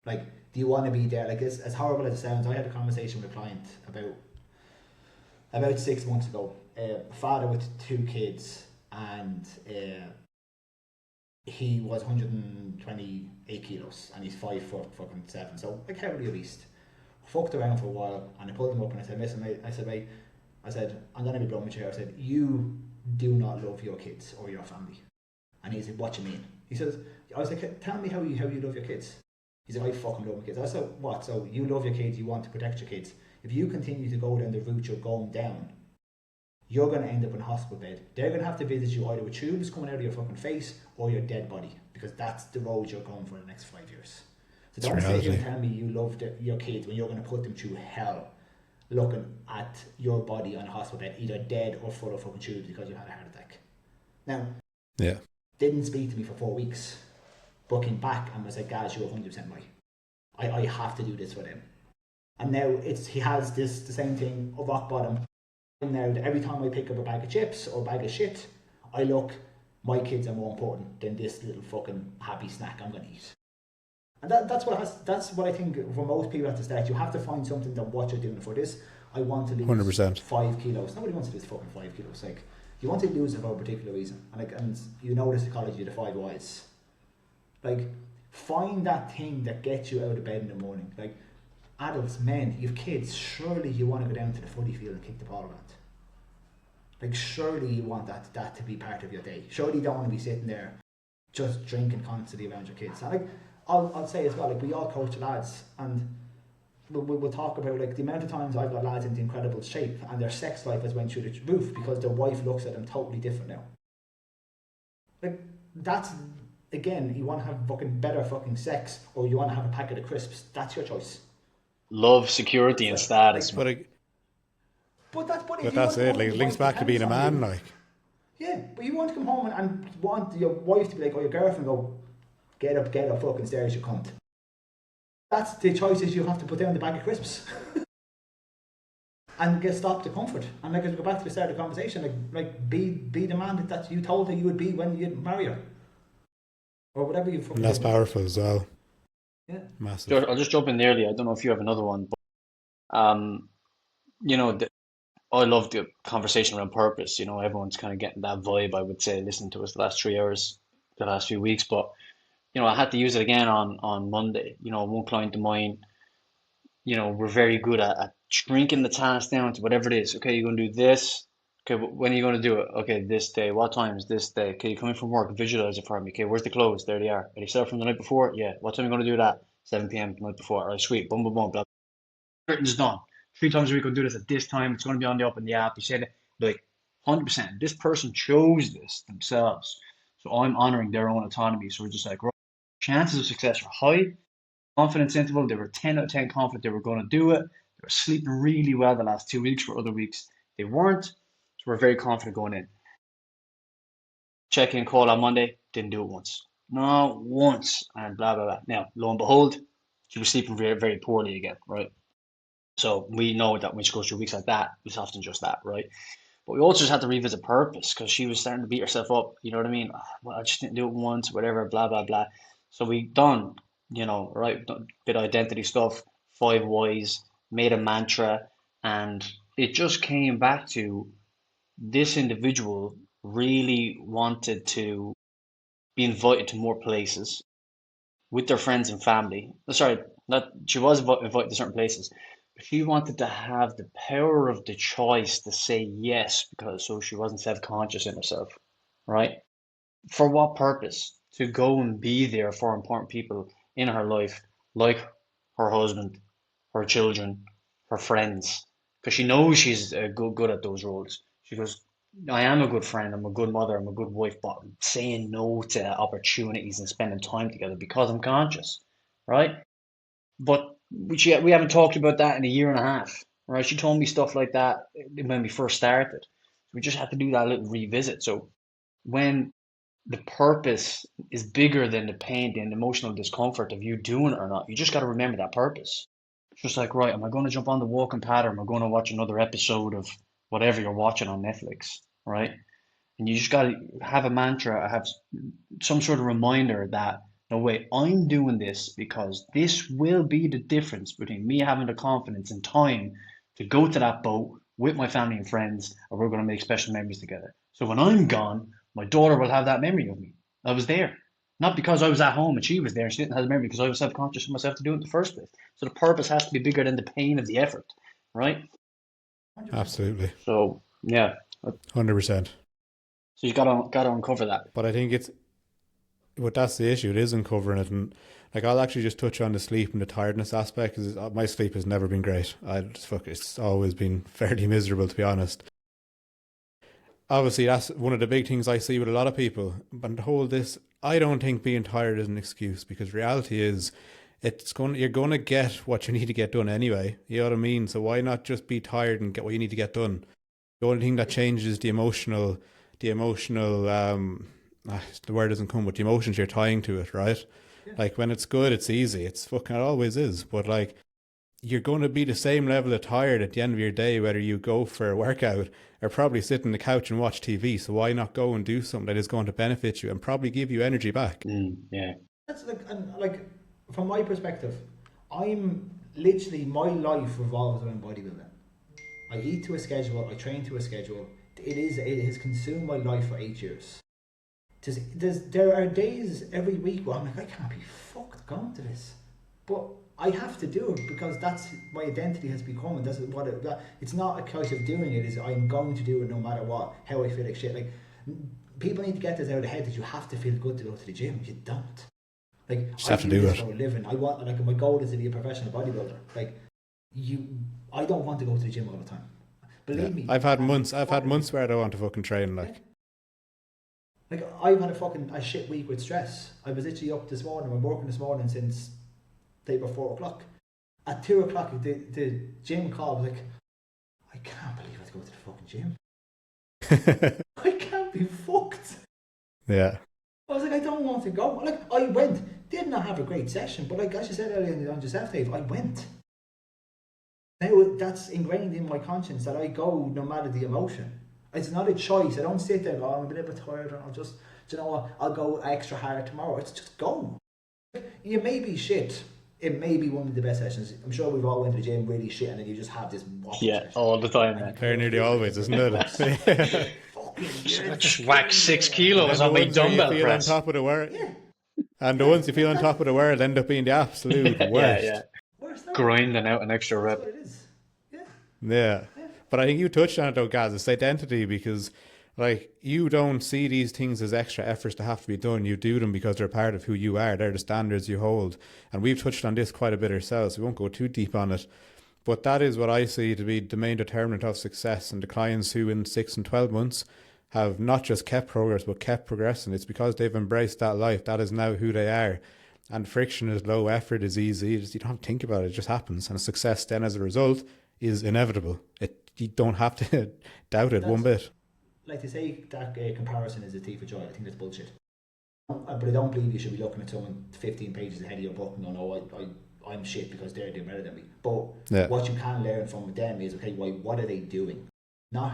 Like, do you want to be there? Like, as horrible as it sounds, I had a conversation with a client about 6 months ago. A father with 2 kids, and he was 128 kilos, and he's 5'7". So like heavily obese. Fucked around for a while, and I pulled him up and I said, "Listen, mate," I said, "I'm gonna be blunt with you." I said, "You do not love your kids or your family." And he said, "What you mean?" He says, "I was like, tell me how you love your kids." He said, "I fucking love my kids." I said, "What? So you love your kids, you want to protect your kids. If you continue to go down the route you're going down, you're going to end up in a hospital bed. They're going to have to visit you either with tubes coming out of your fucking face or your dead body, because that's the road you're going for the next 5 years. So don't sit here and tell me you love your kids when you're going to put them through hell looking at your body on a hospital bed, either dead or full of fucking tubes because you had a heart attack." Now, Yeah. didn't speak to me for 4 weeks, but came back and was like, "Gaz, you're 100% right. I have to do this for them." And now he has the same thing of rock bottom. Now, every time I pick up a bag of chips or a bag of shit, I look, my kids are more important than this little fucking happy snack I'm going to eat. And that's what I think for most people at the start. You have to find something that what you're doing for this. I want to lose 100%. 5 kilos. Nobody wants to lose fucking 5 kilos. Like, you want to lose it for a particular reason. And you know the psychology of the 5 whys. Like, find that thing that gets you out of bed in the morning. Like, adults, men, you have kids, surely you want to go down to the footy field and kick the ball around. Like, surely you want that to be part of your day. Surely you don't want to be sitting there just drinking constantly around your kids. And like, I'll say as well, like, we all coach lads, and we'll talk about like the amount of times I've got lads into incredible shape and their sex life has went through the roof because their wife looks at them totally different now. Like, that's, again, you want to have fucking better fucking sex or you want to have a packet of crisps, that's your choice. Love, security, and status. But that's it. Like, it links back to being a man, like. Yeah, but you want to come home and want your wife to be like, or your girlfriend go, get up fucking stairs, you cunt. That's the choices you have to put down the bag of crisps. And get stopped to comfort. And like, as we go back to the start of the conversation, like be the man that you told her you would be when you marry her. Or whatever you fucking. And that's powerful as well. Yeah. Massive. George, I'll just jump in early. I don't know if you have another one, but you know, I love the conversation around purpose. You know, everyone's kind of getting that vibe, I would say, listening to us the last 3 hours, the last few weeks. But, you know, I had to use it again on Monday. You know, one client of mine, you know, we're very good at shrinking the task down to whatever it is. Okay, you're going to do this. Okay, when are you going to do it? Okay, this day. What time is this day? Okay, you're coming from work. Visualize it for me. Okay, where's the clothes? There they are. Are they set up from the night before? Yeah. What time are you going to do that? 7 p.m. the night before. All right, sweet. Boom, boom, boom. Blah. It's done. 3 times a week we'll do this at this time. It's going to be on the up in the app. You said it. Like, 100%. This person chose this themselves. So I'm honoring their own autonomy. So we're just like, right, chances of success are high. Confidence interval, they were 10 out of 10 confident they were going to do it. They were sleeping really well the last 2 weeks, for other weeks they weren't. So we're very confident going in. Check in call on Monday, didn't do it once. Not once. And blah, blah, blah. Now, lo and behold, she was sleeping very, very poorly again, right? So we know that when she goes through weeks like that, it's often just that, right? But we also just had to revisit purpose because she was starting to beat herself up. You know what I mean? "Ah, well, I just didn't do it once, whatever, blah, blah, blah." So we done, right, bit of identity stuff, 5 whys, made a mantra, and it just came back to this individual really wanted to be invited to more places with their friends and family. Sorry, not she was invited to certain places, but she wanted to have the power of the choice to say yes because so she wasn't self-conscious in herself, right? For what purpose? To go and be there for important people in her life, like her husband, her children, her friends, because she knows she's good at those roles. She goes, I am a good friend, I'm a good mother, I'm a good wife, but I'm saying no to opportunities and spending time together because I'm conscious, right? But we haven't talked about that in a year and a half, right? She told me stuff like that when we first started. We just had to do that little revisit. So when the purpose is bigger than the pain and emotional discomfort of you doing it or not, you just got to remember that purpose. It's just like, right, am I going to jump on the walking pad or am I going to watch another episode of whatever you're watching on Netflix, right? And you just got to have a mantra, have some sort of reminder that, no, wait, I'm doing this because this will be the difference between me having the confidence and time to go to that boat with my family and friends, and we're going to make special memories together. So when I'm gone, my daughter will have that memory of me. I was there. Not because I was at home and she was there and she didn't have the memory because I was self-conscious of myself to do it in the first place. So the purpose has to be bigger than the pain of the effort, right? 100%. Absolutely. So yeah. 100%. So you gotta uncover that. But I think but that's the issue. It is uncovering it. And like, I'll actually just touch on the sleep and the tiredness aspect because my sleep has never been great. It's always been fairly miserable, to be honest. Obviously, that's one of the big things I see with a lot of people. But I don't think being tired is an excuse, because reality is you're going to get what you need to get done anyway. You know what I mean? So why not just be tired and get what you need to get done? The only thing that changes the emotional, the word doesn't come, but the emotions you're tying to it, right? Yeah. Like, when it's good, it's easy. It always is. But like, you're going to be the same level of tired at the end of your day, whether you go for a workout or probably sit on the couch and watch TV. So why not go and do something that is going to benefit you and probably give you energy back? Yeah. That's like from my perspective, I'm literally, my life revolves around bodybuilding. I eat to a schedule, I train to a schedule. It has consumed my life for 8 years. There are days every week where I'm like, I can't be fucked going to this, but I have to do it because that's my identity has become, and that's what it's not a case of doing it. Is I'm going to do it no matter what, how I feel like shit. Like, people need to get this out of the head that you have to feel good to go to the gym. You don't. Like, Just have to do this it for a living. I want, like, my goal is to be a professional bodybuilder. Like, I don't want to go to the gym all the time. Believe me. I've had months where I don't want to fucking train. Like, like, I've had a shit week with stress. I was literally up this morning. I'm working this morning since day before 4 o'clock. At 2 o'clock, the gym call was like, I can't believe I have to go to the fucking gym. I can't be fucked. Yeah. I was like, I don't want to go. Like, I went. Did not have a great session, but like, as you said earlier on self-sabotage, I went. Now that's ingrained in my conscience that I go no matter the emotion. It's not a choice. I don't sit there and go, I'm a little bit tired and I'll just, you know what, I'll go extra hard tomorrow. It's just go. You may be shit. It may be one of the best sessions. I'm sure we've all went to the gym really shit and then you just have this Yeah, all the time, man. Very nearly always, isn't it? I just whacked 6 kilos on my dumbbell press. On top of the world, and the ones you feel on top of the world end up being the absolute worst. Yeah. Grinding out an extra rep. That's what it is. Yeah. But I think you touched on it though, Gaz, it's identity, because like, you don't see these things as extra efforts to have to be done. You do them because they're part of who you are. They're the standards you hold. And we've touched on this quite a bit ourselves. We won't go too deep on it. But that is what I see to be the main determinant of success. And the clients who in 6 and 12 months have not just kept progress, but kept progressing. It's because they've embraced that life. That is now who they are. And friction is low, effort is easy. You don't have to think about it. It just happens. And success then as a result is inevitable. You don't have to doubt it one bit. Like, to say that comparison is a thief of joy, I think that's bullshit. But I don't believe you should be looking at someone 15 pages ahead of your book and going, oh, I'm shit because they're doing better than me. But Yeah. what you can learn from them is, okay, what are they doing? Not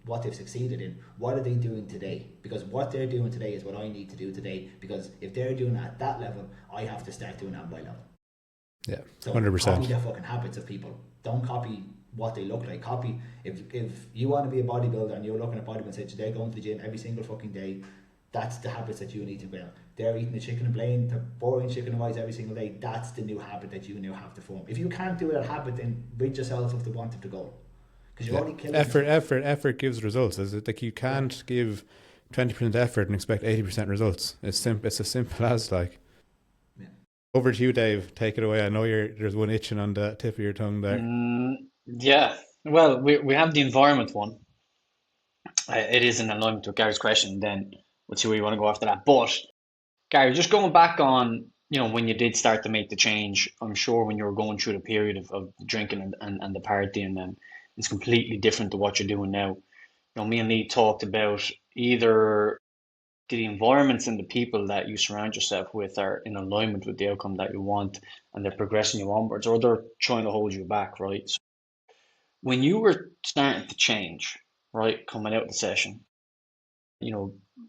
what they've succeeded in. What are they doing today? Because what they're doing today is what I need to do today. Because if they're doing it at that level, I have to start doing it at my level. Yeah, So 100%. copy the fucking habits of people. Don't copy what they look like. Copy if you want to be a bodybuilder and you're looking at bodybuilders and say they're going to the gym every single fucking day, that's the habits that you need to build. They're eating the chicken and plain, they're boring chicken and rice every single day. That's the new habit that you now have to form. If you can't do that habit, then rid yourself of the want of the goal. Because you're already killing effort gives results. Is it like you can't give 20% effort and expect 80% results? It's as simple as like. Yeah. Over to you, Dave. Take it away. I know there's one itching on the tip of your tongue there. Yeah, well, we have the environment one. It is in alignment with Gary's question. Then we'll see where you want to go after that. But Gary, just going back on, when you did start to make the change, I'm sure when you were going through the period of drinking and the partying, and it's completely different to what you're doing now. Me and Lee talked about either the environments and the people that you surround yourself with are in alignment with the outcome that you want and they're progressing you onwards, or they're trying to hold you back, right? So when you were starting to change, right, coming out of the session,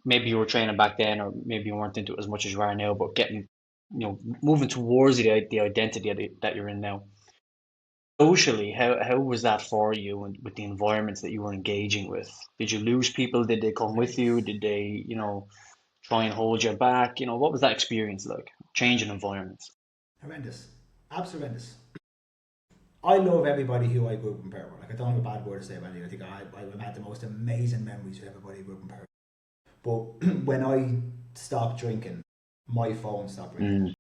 maybe you were training back then, or maybe you weren't into it as much as you are now, but getting, moving towards the identity that you're in now. Socially, how was that for you, and with the environments that you were engaging with? Did you lose people? Did they come with you? Did they, try and hold you back? What was that experience like? Changing environments. Horrendous. Absolutely horrendous. I love everybody who I grew up in pair with. Like, I don't have a bad word to say about it. I think I've had the most amazing memories with everybody who grew up in pair with. But when I stopped drinking, my phone stopped ringing.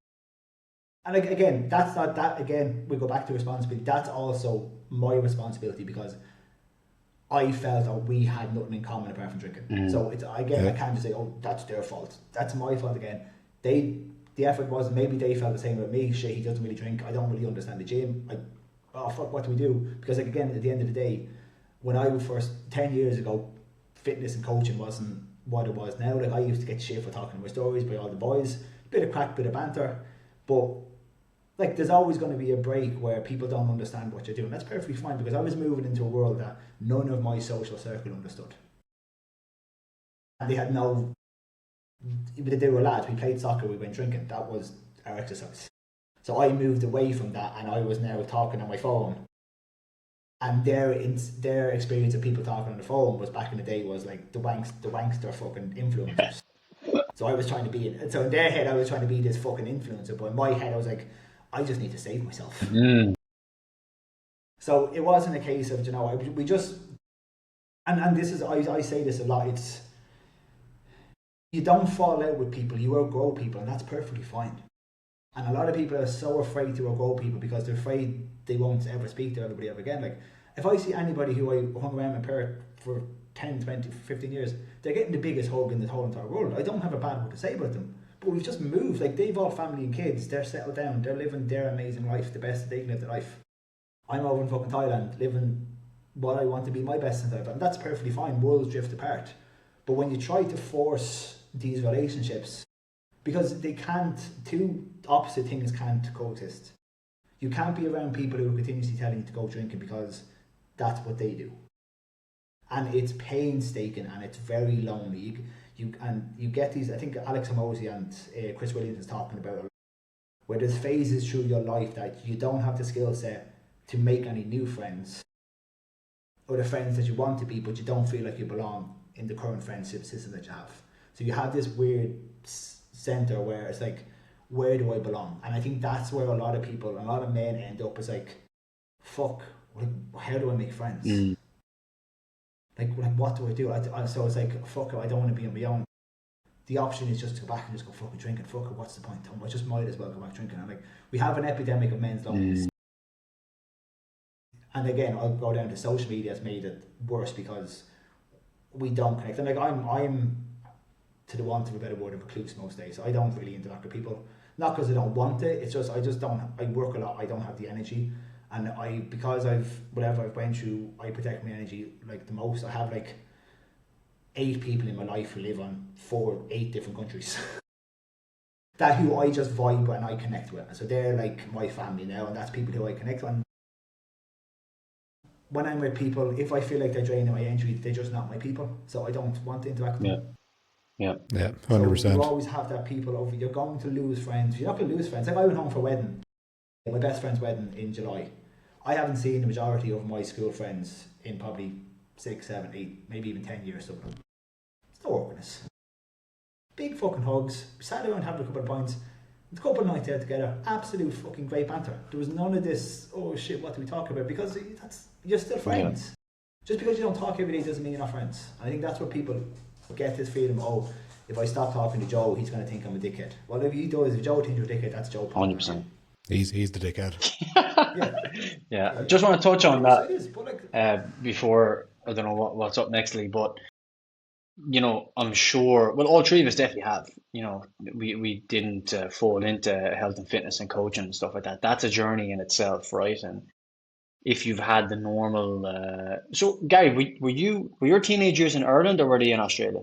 And again, that's not that. Again, we go back to responsibility. That's also my responsibility, because I felt that we had nothing in common apart from drinking. So it's I can't just say, oh, that's their fault. That's my fault again. The effort was, maybe they felt the same with me. Shit, he doesn't really drink. I don't really understand the gym. Oh fuck, what do we do? Because again, at the end of the day, when I first 10 years ago, fitness and coaching wasn't what it was now. Like, I used to get shit for talking my stories by all the boys, bit of crack, bit of banter, but like, there's always going to be a break where people don't understand what you're doing. That's perfectly fine, because I was moving into a world that none of my social circle understood. And they had no. They were lads. We played soccer. We went drinking. That was our exercise. So I moved away from that, and I was now talking on my phone. And their experience of people talking on the phone was, back in the day, was like the wankster fucking influencers. So I was trying to be so in their head I was trying to be this fucking influencer, but in my head I was like, I just need to save myself. So it wasn't a case of, we just, and this is, I say this a lot, it's, you don't fall out with people, you outgrow people, and that's perfectly fine. And a lot of people are so afraid to outgrow people because they're afraid they won't ever speak to everybody ever again. Like, if I see anybody who I hung around in Perth for 10, 20, 15 years, they're getting the biggest hug in the whole entire world. I don't have a bad word to say about them. But we've just moved. Like, they've all family and kids. They're settled down. They're living their amazing life, the best that they can live their life. I'm over in fucking Thailand, living what I want to be my best in life. And that's perfectly fine. Worlds drift apart. But when you try to force these relationships, because they can't, two opposite things can't coexist. You can't be around people who are continuously telling you to go drinking because that's what they do. And it's painstaking and it's very lonely. You get these, I think Alex Hormozy and Chris Williams is talking about it, where there's phases through your life that you don't have the skill set to make any new friends, or the friends that you want to be, but you don't feel like you belong in the current friendship system that you have. So you have this weird center where it's like, where do I belong? And I think that's where a lot of people, a lot of men end up, is like, fuck, how do I make friends? Like what do I do? So it's like, fuck it, I don't want to be on my own. The option is just to go back and just go fucking drinking. Fuck it, what's the point? I just might as well go back drinking. And like, we have an epidemic of men's loneliness. And again, I'll go down to social media has made it worse because we don't connect. And like, I'm to the want of a better word, a recluse most days. I don't really interact with people. Not because I don't want it, it's just I work a lot, I don't have the energy. And because whatever I've went through, I protect my energy like the most. I have like 8 people in my life who live on 8 different countries. that who I just vibe and I connect with. So they're like my family now, and that's people who I connect with. And when I'm with people, if I feel like they're draining my energy, they're just not my people. So I don't want to interact with them. Yeah, 100%. So you always have that people over. You're going to lose friends. You're not going to lose friends. Like I went home for a wedding, my best friend's wedding in July. I haven't seen the majority of my school friends in probably 6, 7, 8, maybe even 10 years. So it's no awkwardness. Big fucking hugs. We sat around having a couple of pints. A couple of nights out together. Absolute fucking great banter. There was none of this, oh shit, what do we talk about? Because you're still friends. Just because you don't talk every day doesn't mean you're not friends. And I think that's where people get this feeling, oh, if I stop talking to Joe, he's going to think I'm a dickhead. Well, if Joe thinks you're a dickhead, that's Joe. 100%. He's the dickhead. Yeah. I just want to touch on that but before, I don't know what's up next, Lee, but I'm sure, well, all three of us definitely have, we didn't fall into health and fitness and coaching and stuff like that. That's a journey in itself, right? And if you've had the normal, so Gary, were your teenage years in Ireland or were they in Australia?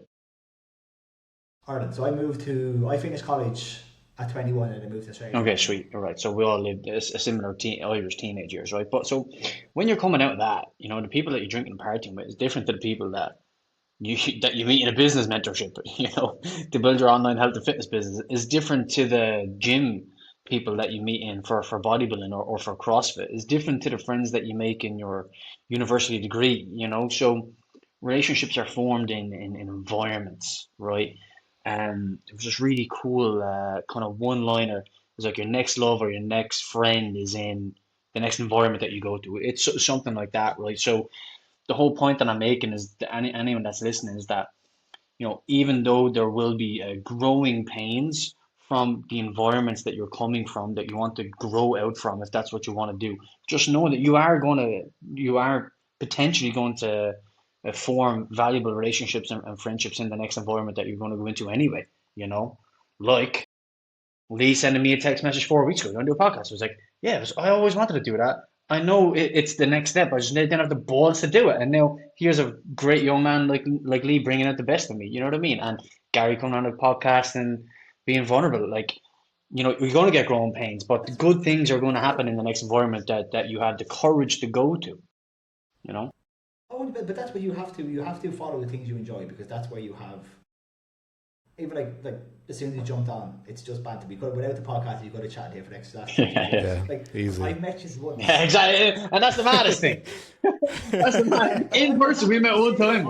Ireland. So I finished college at 21 and I moved to Australia. Okay, sweet. All right. So we all lived a similar Irish teenage years, right? But so when you're coming out of that, the people that you're drinking and partying with is different to the people that you meet in a business mentorship, to build your online health and fitness business is different to the gym people that you meet in for bodybuilding or for CrossFit. Is different to the friends that you make in your university degree, So relationships are formed in environments, right? It was just really cool, kind of one-liner. It's like your next love or your next friend is in the next environment that you go to. It's something like that, right? So the whole point that I'm making is that anyone that's listening is that, even though there will be growing pains from the environments that you're coming from, that you want to grow out from, if that's what you want to do, just know that you are potentially going to form valuable relationships and friendships in the next environment that you're going to go into anyway, like Lee sending me a text message 4 weeks ago, you want to do a podcast? I was like, yeah, I always wanted to do that. I know it's the next step. I just didn't have the balls to do it. And now here's a great young man like Lee bringing out the best of me. You know what I mean? And Gary coming on the podcast and being vulnerable. Like, you're going to get growing pains, but good things are going to happen in the next environment that you have the courage to go to. Oh, but that's what you have to. You have to follow the things you enjoy because that's where you have. Even like as soon as you jumped on, it's just banter. Because without the podcast, you've got to chat here for the next easy. I've met you once. Yeah, exactly, and that's the maddest thing. That's the maddest. In person, we met one time.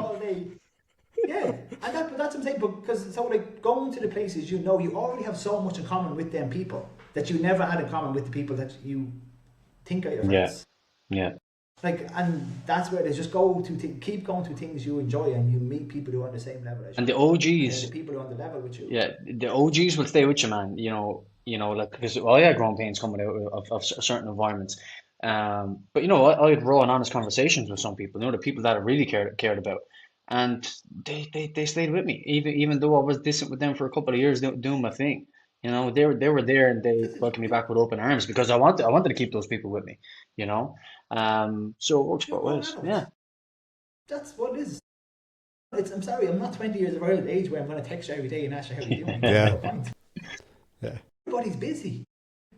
Yeah, and that's what I'm saying. Because so like going to the places, you already have so much in common with them people that you never had in common with the people that you think are your friends. Yeah. Like, and that's where they just keep going to things you enjoy, and you meet people who are on the same level as you. And the OGs, the people who are on the level with you. Yeah, the OGs will stay with you, man. Like because I had growing pains coming out of certain environments. But I had raw and honest conversations with some people. The people that I really cared about, and they stayed with me, even though I was distant with them for a couple of years doing my thing. They were there and they welcomed me back with open arms because I wanted to keep those people with me. So it works both ways. Yeah. That's what it is. I'm sorry, I'm not 20 years of age where I'm going to text you every day and ask you how you're doing. Yeah. Everybody's busy.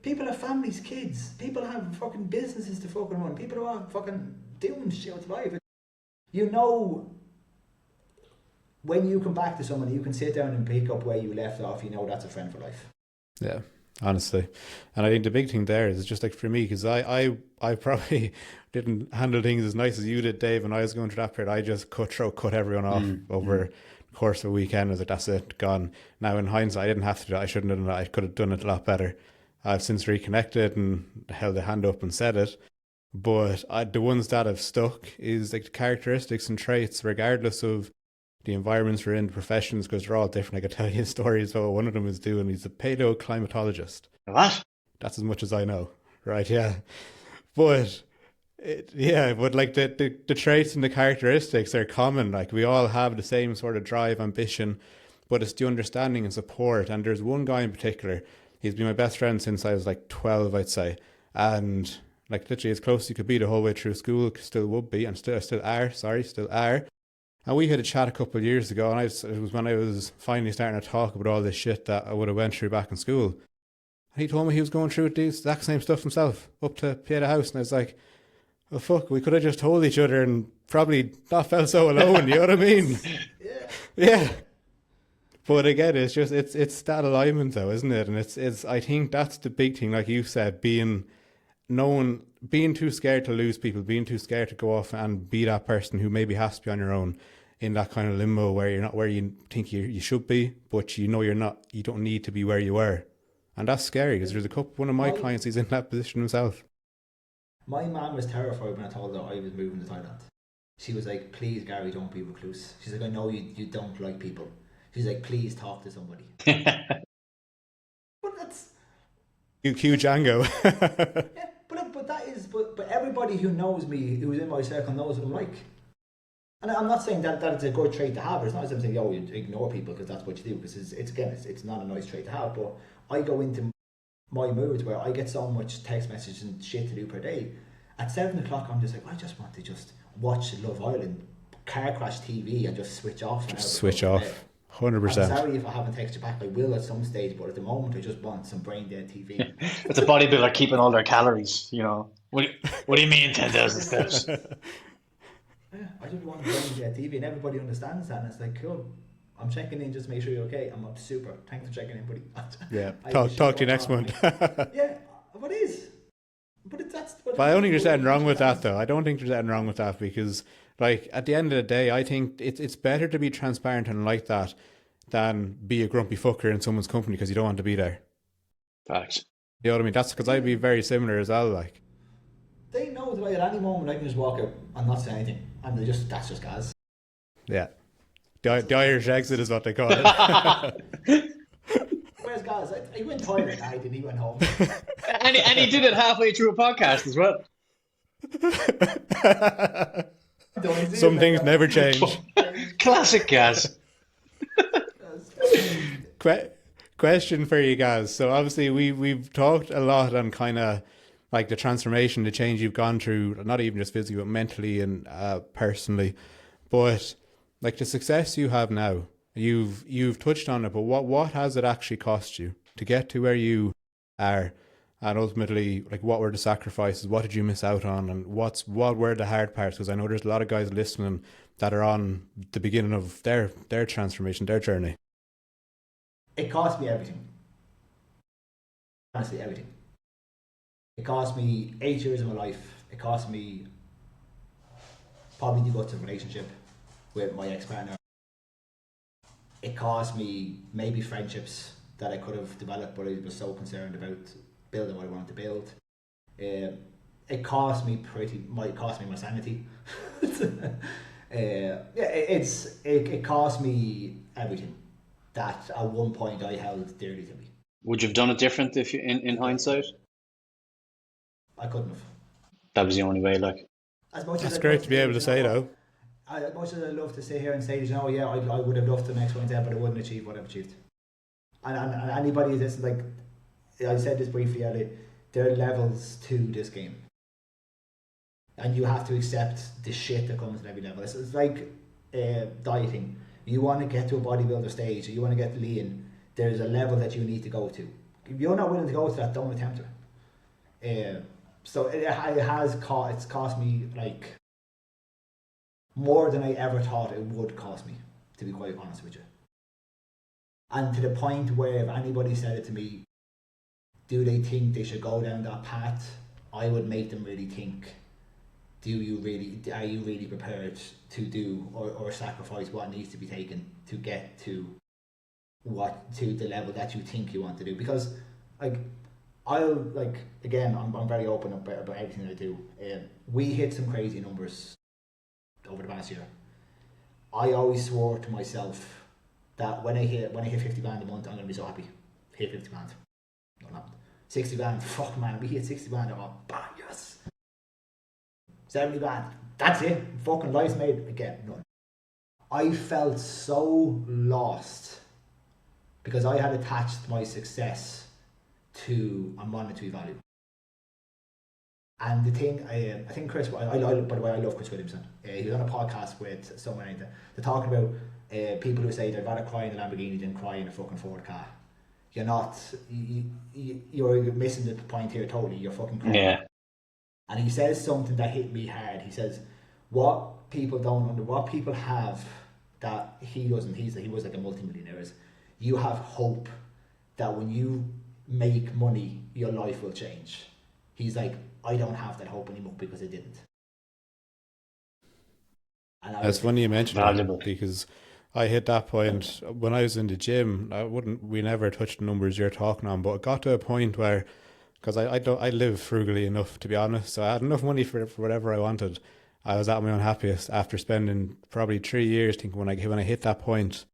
People have families, kids. People have fucking businesses to fucking run. People who are fucking doing shit with life. When you come back to someone, you can sit down and pick up where you left off. That's a friend for life. Yeah, honestly. And I think the big thing there is just like for me, because I probably didn't handle things as nice as you did, Dave, and I was going through that period. I just cut everyone off over the course of a weekend. I was like, that's it, gone. Now in hindsight, I didn't have to do it. I shouldn't have done it. I could have done it a lot better. I've since reconnected and held a hand up and said it. But the ones that have stuck is like the characteristics and traits, regardless of the environments we're in, the professions, because they're all different. I could tell you stories about what one of them is doing. He's a paleoclimatologist. What? That's as much as I know, right? Yeah. But like the traits and the characteristics are common. Like we all have the same sort of drive, ambition, but it's the understanding and support. And there's one guy in particular, he's been my best friend since I was like 12, I'd say. And like literally as close as you could be the whole way through school, still would be, and still are. And we had a chat a couple of years ago, and it was when I was finally starting to talk about all this shit that I would have went through back in school. And he told me he was going through the exact same stuff himself, up to pay the house. And I was like, oh fuck, we could have just told each other and probably not felt so alone, you know what I mean? Yeah. But again, it's that alignment though, isn't it? And it's I think that's the big thing, like you said, being too scared to lose people, being too scared to go off and be that person who maybe has to be on your own in that kind of limbo where you're not where you think you should be, but you know you're not, you don't need to be where you were. And that's scary because there's one of my clients, he's in that position himself. My mum was terrified when I told her I was moving to Thailand. She was like, please Gary, don't be recluse. She's like, I know you don't like people. She's like, please talk to somebody. But that's... Cue Django. Yeah, but everybody who knows me, who's in my circle, knows what I'm like. And I'm not saying that it's a good trait to have. It's not as I'm saying, oh, you ignore people because that's what you do. Because it's not a nice trait to have. But I go into my moods where I get so much text messages and shit to do per day. At 7 o'clock, I'm just like, I just want to just watch Love Island, car crash TV, and just switch off. Just switch off. 100%. I'm sorry if I haven't texted you back. I will at some stage, but at the moment, I just want some brain dead TV. It's a bodybuilder keeping all their calories, you know. What do you mean 10,000 steps? Yeah, I just want brain dead TV, and everybody understands that. And it's like, cool. I'm checking in just to make sure you're okay. I'm super. Thanks for checking in, buddy. Yeah. Talk to you next month. Yeah, what is? But that's. But I don't think there's anything wrong with that, though. I don't think there's anything wrong with that because, like, at the end of the day, I think it's better to be transparent and like that than be a grumpy fucker in someone's company because you don't want to be there. Facts. You know what I mean? That's because I'd be very similar as well. Like, they know that at any moment I can just walk out and not say anything, and that's just Gaz. Yeah, the Irish exit is what they call it. Where's Gaz? He went toilet. I didn't. He went home. and he did it halfway through a podcast as well. Some things never change. Classic Gaz. Question for you guys. So obviously we've talked a lot on kind of like the transformation, the change you've gone through, not even just physically but mentally and personally. But like the success you have now, you've touched on it. But what has it actually cost you to get to where you are? And ultimately, like, what were the sacrifices? What did you miss out on? And what were the hard parts? Because I know there's a lot of guys listening that are on the beginning of their transformation, their journey. It cost me everything. Honestly, everything. It cost me 8 years of my life. It cost me probably the guts of a relationship with my ex-partner. It cost me maybe friendships that I could have developed, but I was so concerned about building what I wanted to build. It cost me my sanity. It cost me everything that at one point I held dearly to me. Would you have done it different if you, in hindsight? I couldn't have. That was the only way, like. That's great to be able to say, though. As much as I love to sit here and say, I would have loved the next one, but I wouldn't achieve what I've achieved. And anybody that's like, I said this briefly earlier, there are levels to this game. And you have to accept the shit that comes at every level. It's like dieting. You want to get to a bodybuilder stage, or you want to get lean, there's a level that you need to go to. If you're not willing to go to that, don't attempt it. So it's cost me like more than I ever thought it would cost me, to be quite honest with you. And to the point where if anybody said it to me, do they think they should go down that path, I would make them really think, are you really prepared to do or sacrifice what needs to be taken to get to the level that you think you want to do? Because I'm very open about everything I do. We hit some crazy numbers over the past year. I always swore to myself that when I hit 50 grand a month, I'm going to be so happy. Hit 50 grand. Not happened. 60 grand, fuck man, we hit 60 grand, I'm like, bah, yes. 70 grand, that's it. Fucking life's made. Again, none. I felt so lost because I had attached my success to a monetary value. And the thing, I think Chris, by the way, I love Chris Williamson. He was on a podcast with someone, and they're talking about people who say they'd rather cry in a Lamborghini than cry in a fucking Ford car. You're not, you're missing the point here totally. You're fucking crying. Yeah. And he says something that hit me hard. He says, what people have that he doesn't, he was like a multimillionaire, is you have hope that when you make money, your life will change. He's like, I don't have that hope anymore because I didn't. And It's funny you mentioned Valuable. that, because I hit that point when I was in the gym. We never touched the numbers you're talking on, but it got to a point where, because I live frugally enough, to be honest, so I had enough money for whatever I wanted. I was at my unhappiest after spending probably 3 years thinking when I hit that point,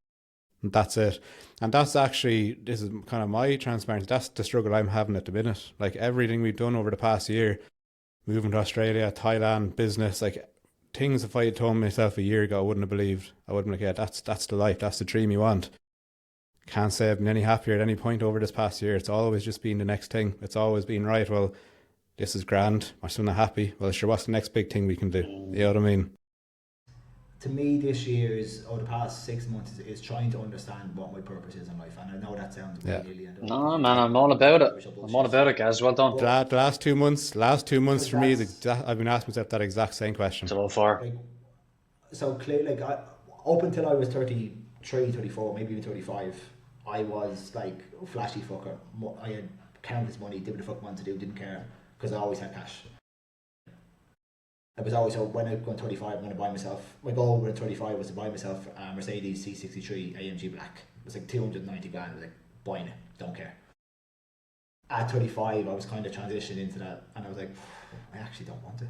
that's it. And that's actually, this is kind of my transparency, that's the struggle I'm having at the minute. Like everything we've done over the past year, moving to Australia, Thailand, business, like things, if I had told myself a year ago, I wouldn't have believed. I wouldn't have, yeah, that's the life, that's the dream you want. Can't say I've been any happier at any point over this past year. It's always just been the next thing. It's always been, right, well, this is grand, I'm still not happy. Well, sure, what's the next big thing we can do? You know what I mean? To me, this year is, over the past 6 months, is trying to understand what my purpose is in life. And I know that sounds really, No, man, I'm all about it. I'm all about it, guys. Well done. The last 2 months for me, I've been asking myself that exact same question. So far. Like, so clear, like up until I was 33, 34, maybe even 35, I was like a flashy fucker. I had countless money, did what the fuck I wanted to do, didn't care, because I always had cash. It was always, so when I go 35, I'm going to buy myself, my goal when 35 was to buy myself a Mercedes C63 AMG Black. It was like 290 grand. I was like, buying it, don't care. At 35, I was kind of transitioned into that, and I was like, I actually don't want it.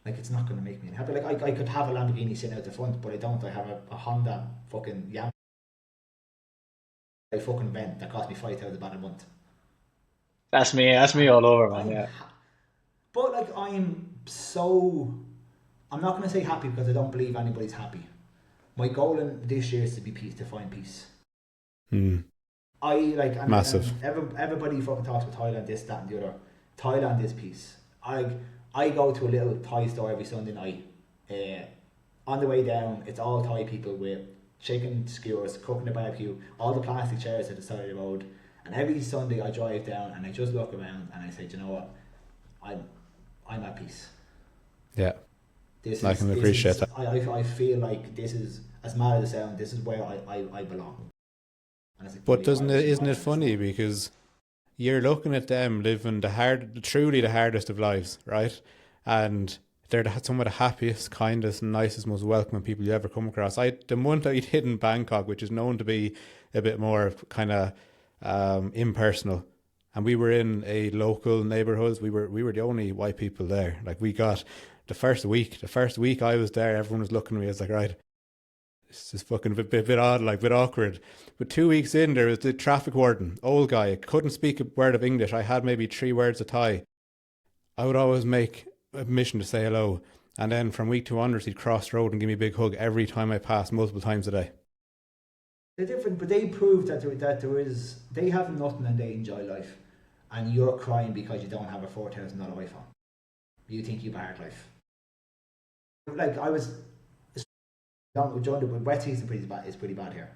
Like, it's not going to make me happy. Like, I could have a Lamborghini sitting out the front, but I don't. I have a Honda fucking Yamaha. A fucking rent that cost me £5,000 a month. That's me all over, man. Yeah. But like, I'm not going to say happy because I don't believe anybody's happy. My goal in this year is to find peace. I like, and, massive. And everybody fucking talks about Thailand, this, that, and the other. Thailand is peace. I go to a little Thai store every Sunday night. On the way down, it's all Thai people with chicken skewers, cooking the barbecue, all the plastic chairs at the side of the road. And every Sunday I drive down and I just look around and I say, do you know what? I'm at peace. Yeah. I can appreciate that. I feel like this is, as mad as it sounds, this is where I belong. But isn't it funny, because you're looking at them living truly the hardest of lives, right? And they're some of the happiest, kindest, nicest, most welcoming people you ever come across. The month I did in Bangkok, which is known to be a bit more kind of impersonal, and we were in a local neighborhood. We were the only white people there. Like, we got the first week I was there, everyone was looking at me. I was like, right, this is fucking a bit odd, like a bit awkward. But 2 weeks in, there was the traffic warden, old guy, couldn't speak a word of English. I had maybe 3 words of Thai. I would always make a mission to say hello, and then from week 2 onwards, he'd cross the road and give me a big hug every time I passed, multiple times a day. They're different, but they prove that they have nothing and they enjoy life, and you're crying because you don't have a $4,000 iPhone. You think you've a hard life. Like, I was, during the wet season is pretty bad here.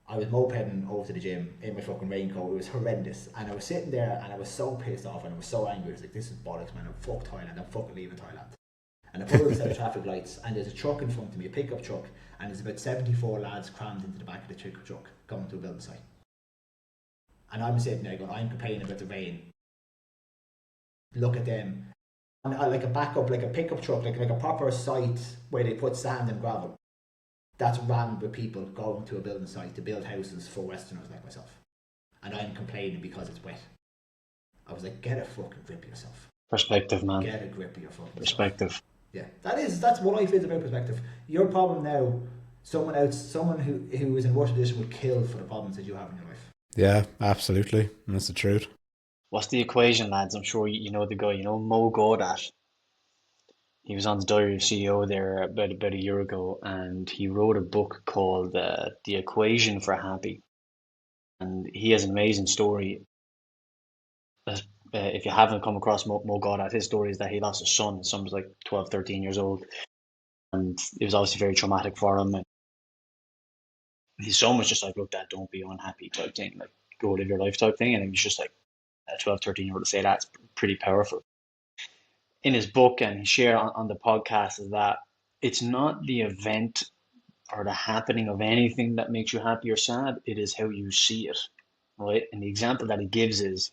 I was mopeding over to the gym in my fucking raincoat. It was horrendous, and I was sitting there and I was so pissed off and I was so angry. I was like, this is bollocks, man. I'm fuck Thailand. I'm fucking leaving Thailand. And I pull over a set of traffic lights, and there's a truck in front of me, a pickup truck, and there's about 74 lads crammed into the back of the pickup truck going to a building site. And I'm sitting there going, I'm complaining about the rain. Look at them. And like a backup, like a pickup truck, like a proper site where they put sand and gravel. That's rammed with people going to a building site to build houses for Westerners like myself. And I'm complaining because it's wet. I was like, get a fucking grip of yourself. Perspective, man. Get a grip of your fucking perspective. Self. Yeah, that's what life is about, perspective. Your problem now, someone who is in worse position would kill for the problems that you have in your life. Yeah, absolutely. And that's the truth. What's the equation, lads? I'm sure you know the guy, Mo Godat. He was on the Diary of CEO there about a year ago, and he wrote a book called The Equation for Happy. And he has an amazing story. if you haven't come across Mo Gaudat, his story is that he lost his son. His son was like 12, 13 years old. And it was obviously very traumatic for him. And his son was just like, look, Dad, don't be unhappy type thing. Like, go live your life type thing. And he was just like, a 12, 13-year-old to say that's pretty powerful. In his book, and he shared on the podcast, is that it's not the event or the happening of anything that makes you happy or sad. It is how you see it, right? And the example that he gives is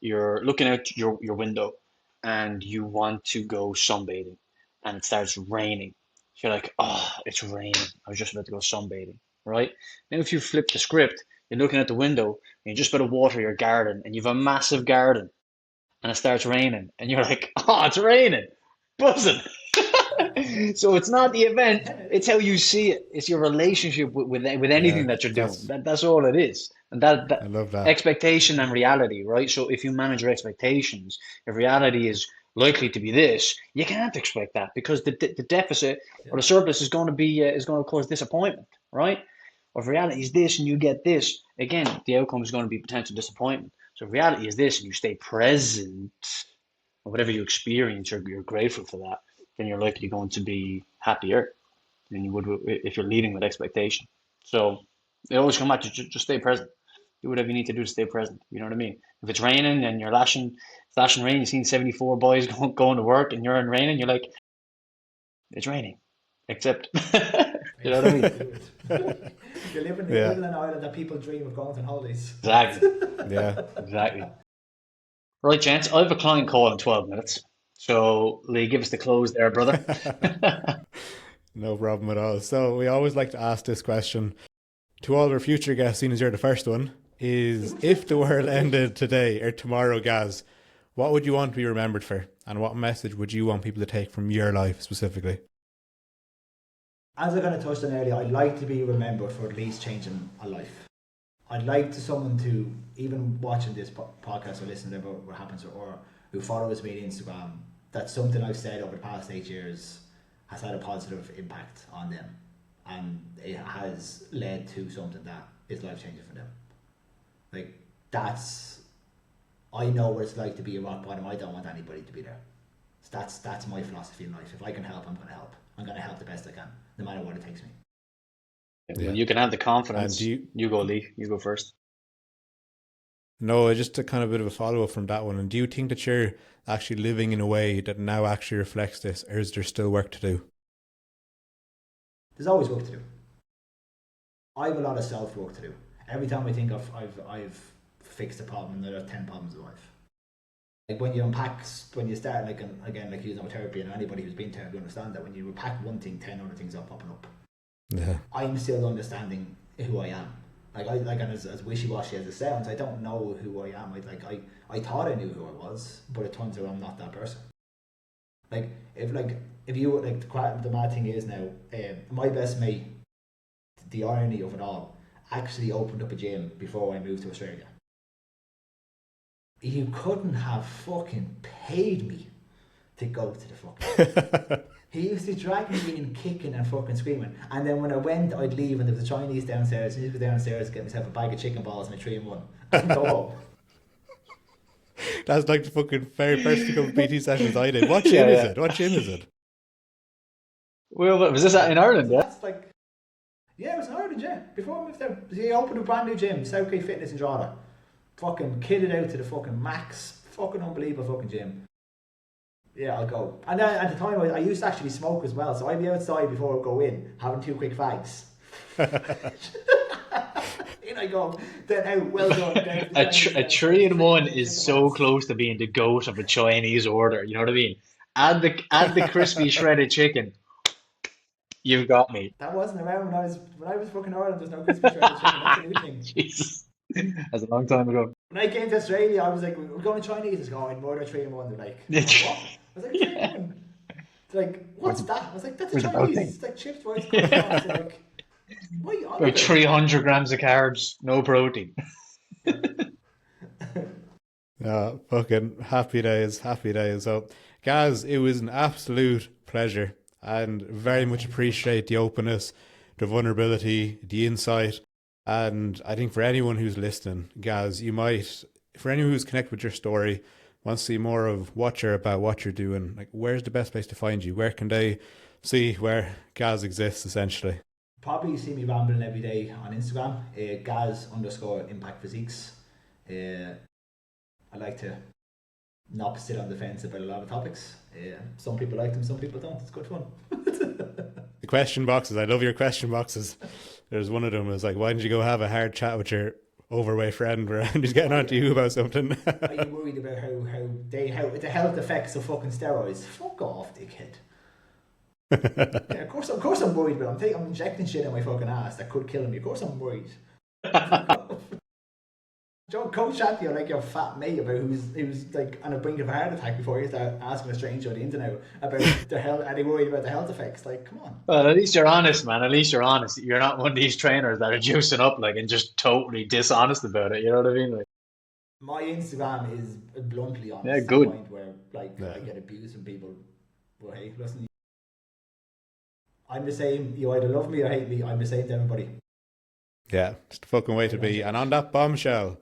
you're looking out your window and you want to go sunbathing and it starts raining. You're like, oh, it's raining. I was just about to go sunbathing, right? Now, if you flip the script, you're looking at the window and you're just about to water your garden and you have a massive garden and it starts raining and you're like, oh, it's raining, buzzing. So it's not the event, it's how you see it. It's your relationship with anything Yeah, that you're doing. That's all it is. And I that love that. expectation and reality, right? So if you manage your expectations, if reality is likely to be this, you can't expect that because the deficit or the surplus is going to cause disappointment, right? Or if reality is this and you get this, again, the outcome is going to be potential disappointment. So if reality is this and you stay present, or whatever you experience, you're grateful for that, then you're likely going to be happier than you would if you're leading with expectation. So it always come back to just stay present. Do whatever you need to do to stay present. You know what I mean? If it's raining and you're flashing rain, you've seen 74 boys going to work and you're in rain and you're like, it's raining. Except, you know what I mean? You're living Yeah, in an island that people dream of going on holidays. Exactly. yeah. Exactly. Right, gents, I have a client call in 12 minutes. So, Lee, give us the close there, brother. No problem at all. So we always like to ask this question to all our future guests, seeing as you're the first one, is if the world ended today or tomorrow, Gaz, what would you want to be remembered for? And what message would you want people to take from your life specifically? As I kind of touched on earlier, I'd like to be remembered for at least changing a life. I'd like someone to, even watching this podcast or listening to what happens, or who follows me on Instagram, that something I've said over the past 8 years has had a positive impact on them. And it has led to something that is life-changing for them. Like, I know what it's like to be a rock bottom. I don't want anybody to be there. So that's my philosophy in life. If I can help, I'm going to help. I'm going to help the best I can, no matter what it takes me. Yeah. You can have the confidence. And You go, Lee. You go first. no, just a kind of bit of a follow-up from that one. And do you think that you're actually living in a way that now actually reflects this, or is there still work to do? There's always work to do. I have a lot of self-work to do. Every time I think I've fixed a problem, there are 10 problems in life. Like when you start, like again, like using therapy, and anybody who's been therapy understand that when you unpack one thing, 10 other things are popping up. Yeah. I'm still understanding who I am. And as wishy-washy as it sounds, I don't know who I am. I thought I knew who I was, but it turns out I'm not that person. If you the mad thing is now, my best mate, the irony of it all, actually opened up a gym before I moved to Australia. You couldn't have fucking paid me to go to the fucking. He used to drag me in kicking and fucking screaming. And then when I went, I'd leave and there was a Chinese downstairs. And I'd go downstairs, get myself a bag of chicken balls and a 3-in-1 and go home. That's like the fucking very first couple of PT sessions I did. What gym is it? What gym is it? Well, was this in Ireland? Yeah. That's yeah, it was in Ireland, yeah. Before I moved there, he opened a brand new gym, Southgate Fitness in Drogheda. Fucking kitted out to the fucking max. Fucking unbelievable fucking gym. Yeah, I'll go. And then at the time, I used to actually smoke as well, so I'd be outside before I go in, having 2 quick fags. In I go, then out, well done. A 3-in-1 is so close to being the goat of a Chinese order. You know what I mean? Add the crispy shredded chicken. You've got me. That wasn't around when I was fucking Ireland. There's no crispy shredded chicken. That's a new thing. Jesus. That's a long time ago. When I came to Australia, I was like, we're going to Chinese. I was going, I'd order 3-in-1. They're like, what? I was like, 3-in-1. They're like, what's that? I was like, that's a Chinese. It's like chips, rice, sauce. They're like, what are you on about 300 grams of carbs, no protein. Fucking happy days, happy days. So, Gaz, it was an absolute pleasure and very much appreciate the openness, the vulnerability, the insight. And I think for anyone who's listening, Gaz, you might for anyone who's connected with your story, wants to see more of what you're about, what you're doing, like where's the best place to find you? Where can they see where Gaz exists, essentially? Probably see me rambling every day on Instagram, Gaz_Impact Physiques. I like to not sit on the fence about a lot of topics. Some people like them, some people don't. It's good fun. The question boxes, I love your question boxes. There's one of them was like, why didn't you go have a hard chat with your overweight friend where he's getting on to you about something? Are you worried about how the health effects of fucking steroids? Fuck off, dickhead. Yeah, of course I'm worried about it. I'm injecting shit in my fucking ass that could kill me. Of course I'm worried. Don't come chat to you like your fat mate about who's like on the brink of a heart attack before you start asking a stranger on the internet about the health. Are they worried about the health effects? Like, come on. Well, at least you're honest, man. At least you're honest. You're not one of these trainers that are juicing up like and just totally dishonest about it. You know what I mean? Like, my Instagram is bluntly honest. Yeah, good. To the point where I get abused from people. Well, hey, listen. I'm the same. You either love me or hate me. I'm the same to everybody. Yeah, it's the fucking way to be. And on that bombshell,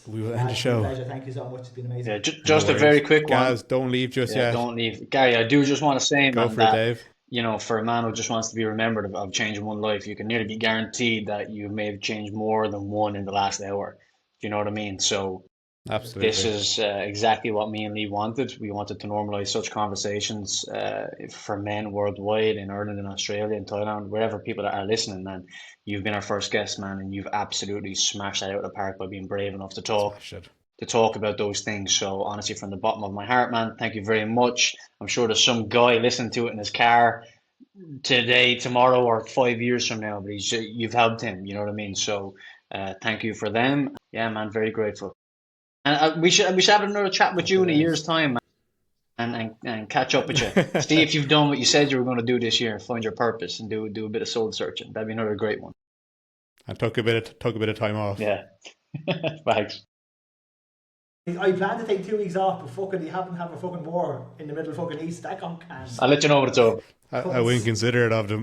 we will end the show. Pleasure. Thank you so much. It's been amazing. yeah, just a very quick one. Guys, don't leave just yet. Don't leave, Gary. I do just want to say, Go man, for it, that Dave. you know, for a man who just wants to be remembered of changing one life, you can nearly be guaranteed that you may have changed more than one in the last hour. Do you know what I mean? So Absolutely. this is exactly what me and Lee wanted. We wanted to normalize such conversations for men worldwide, in Ireland, in Australia, in Thailand, wherever people are listening, man. You've been our first guest, man, and you've absolutely smashed that out of the park by being brave enough to talk about those things. So honestly, from the bottom of my heart, man, thank you very much. I'm sure there's some guy listening to it in his car today, tomorrow, or 5 years from now, but you've helped him. You know what I mean? So thank you for them. Yeah, man, very grateful. And we should have another chat with you in a year's time, man, and catch up with you. See if you've done what you said you were going to do this year, and find your purpose, and do a bit of soul searching. That'd be another great one. I took a bit of time off. Yeah. Thanks. I plan to take 2 weeks off, but fucking you happen to have a fucking war in the middle of fucking East. That can't. I'll let you know when it's over. I wouldn't consider it of them.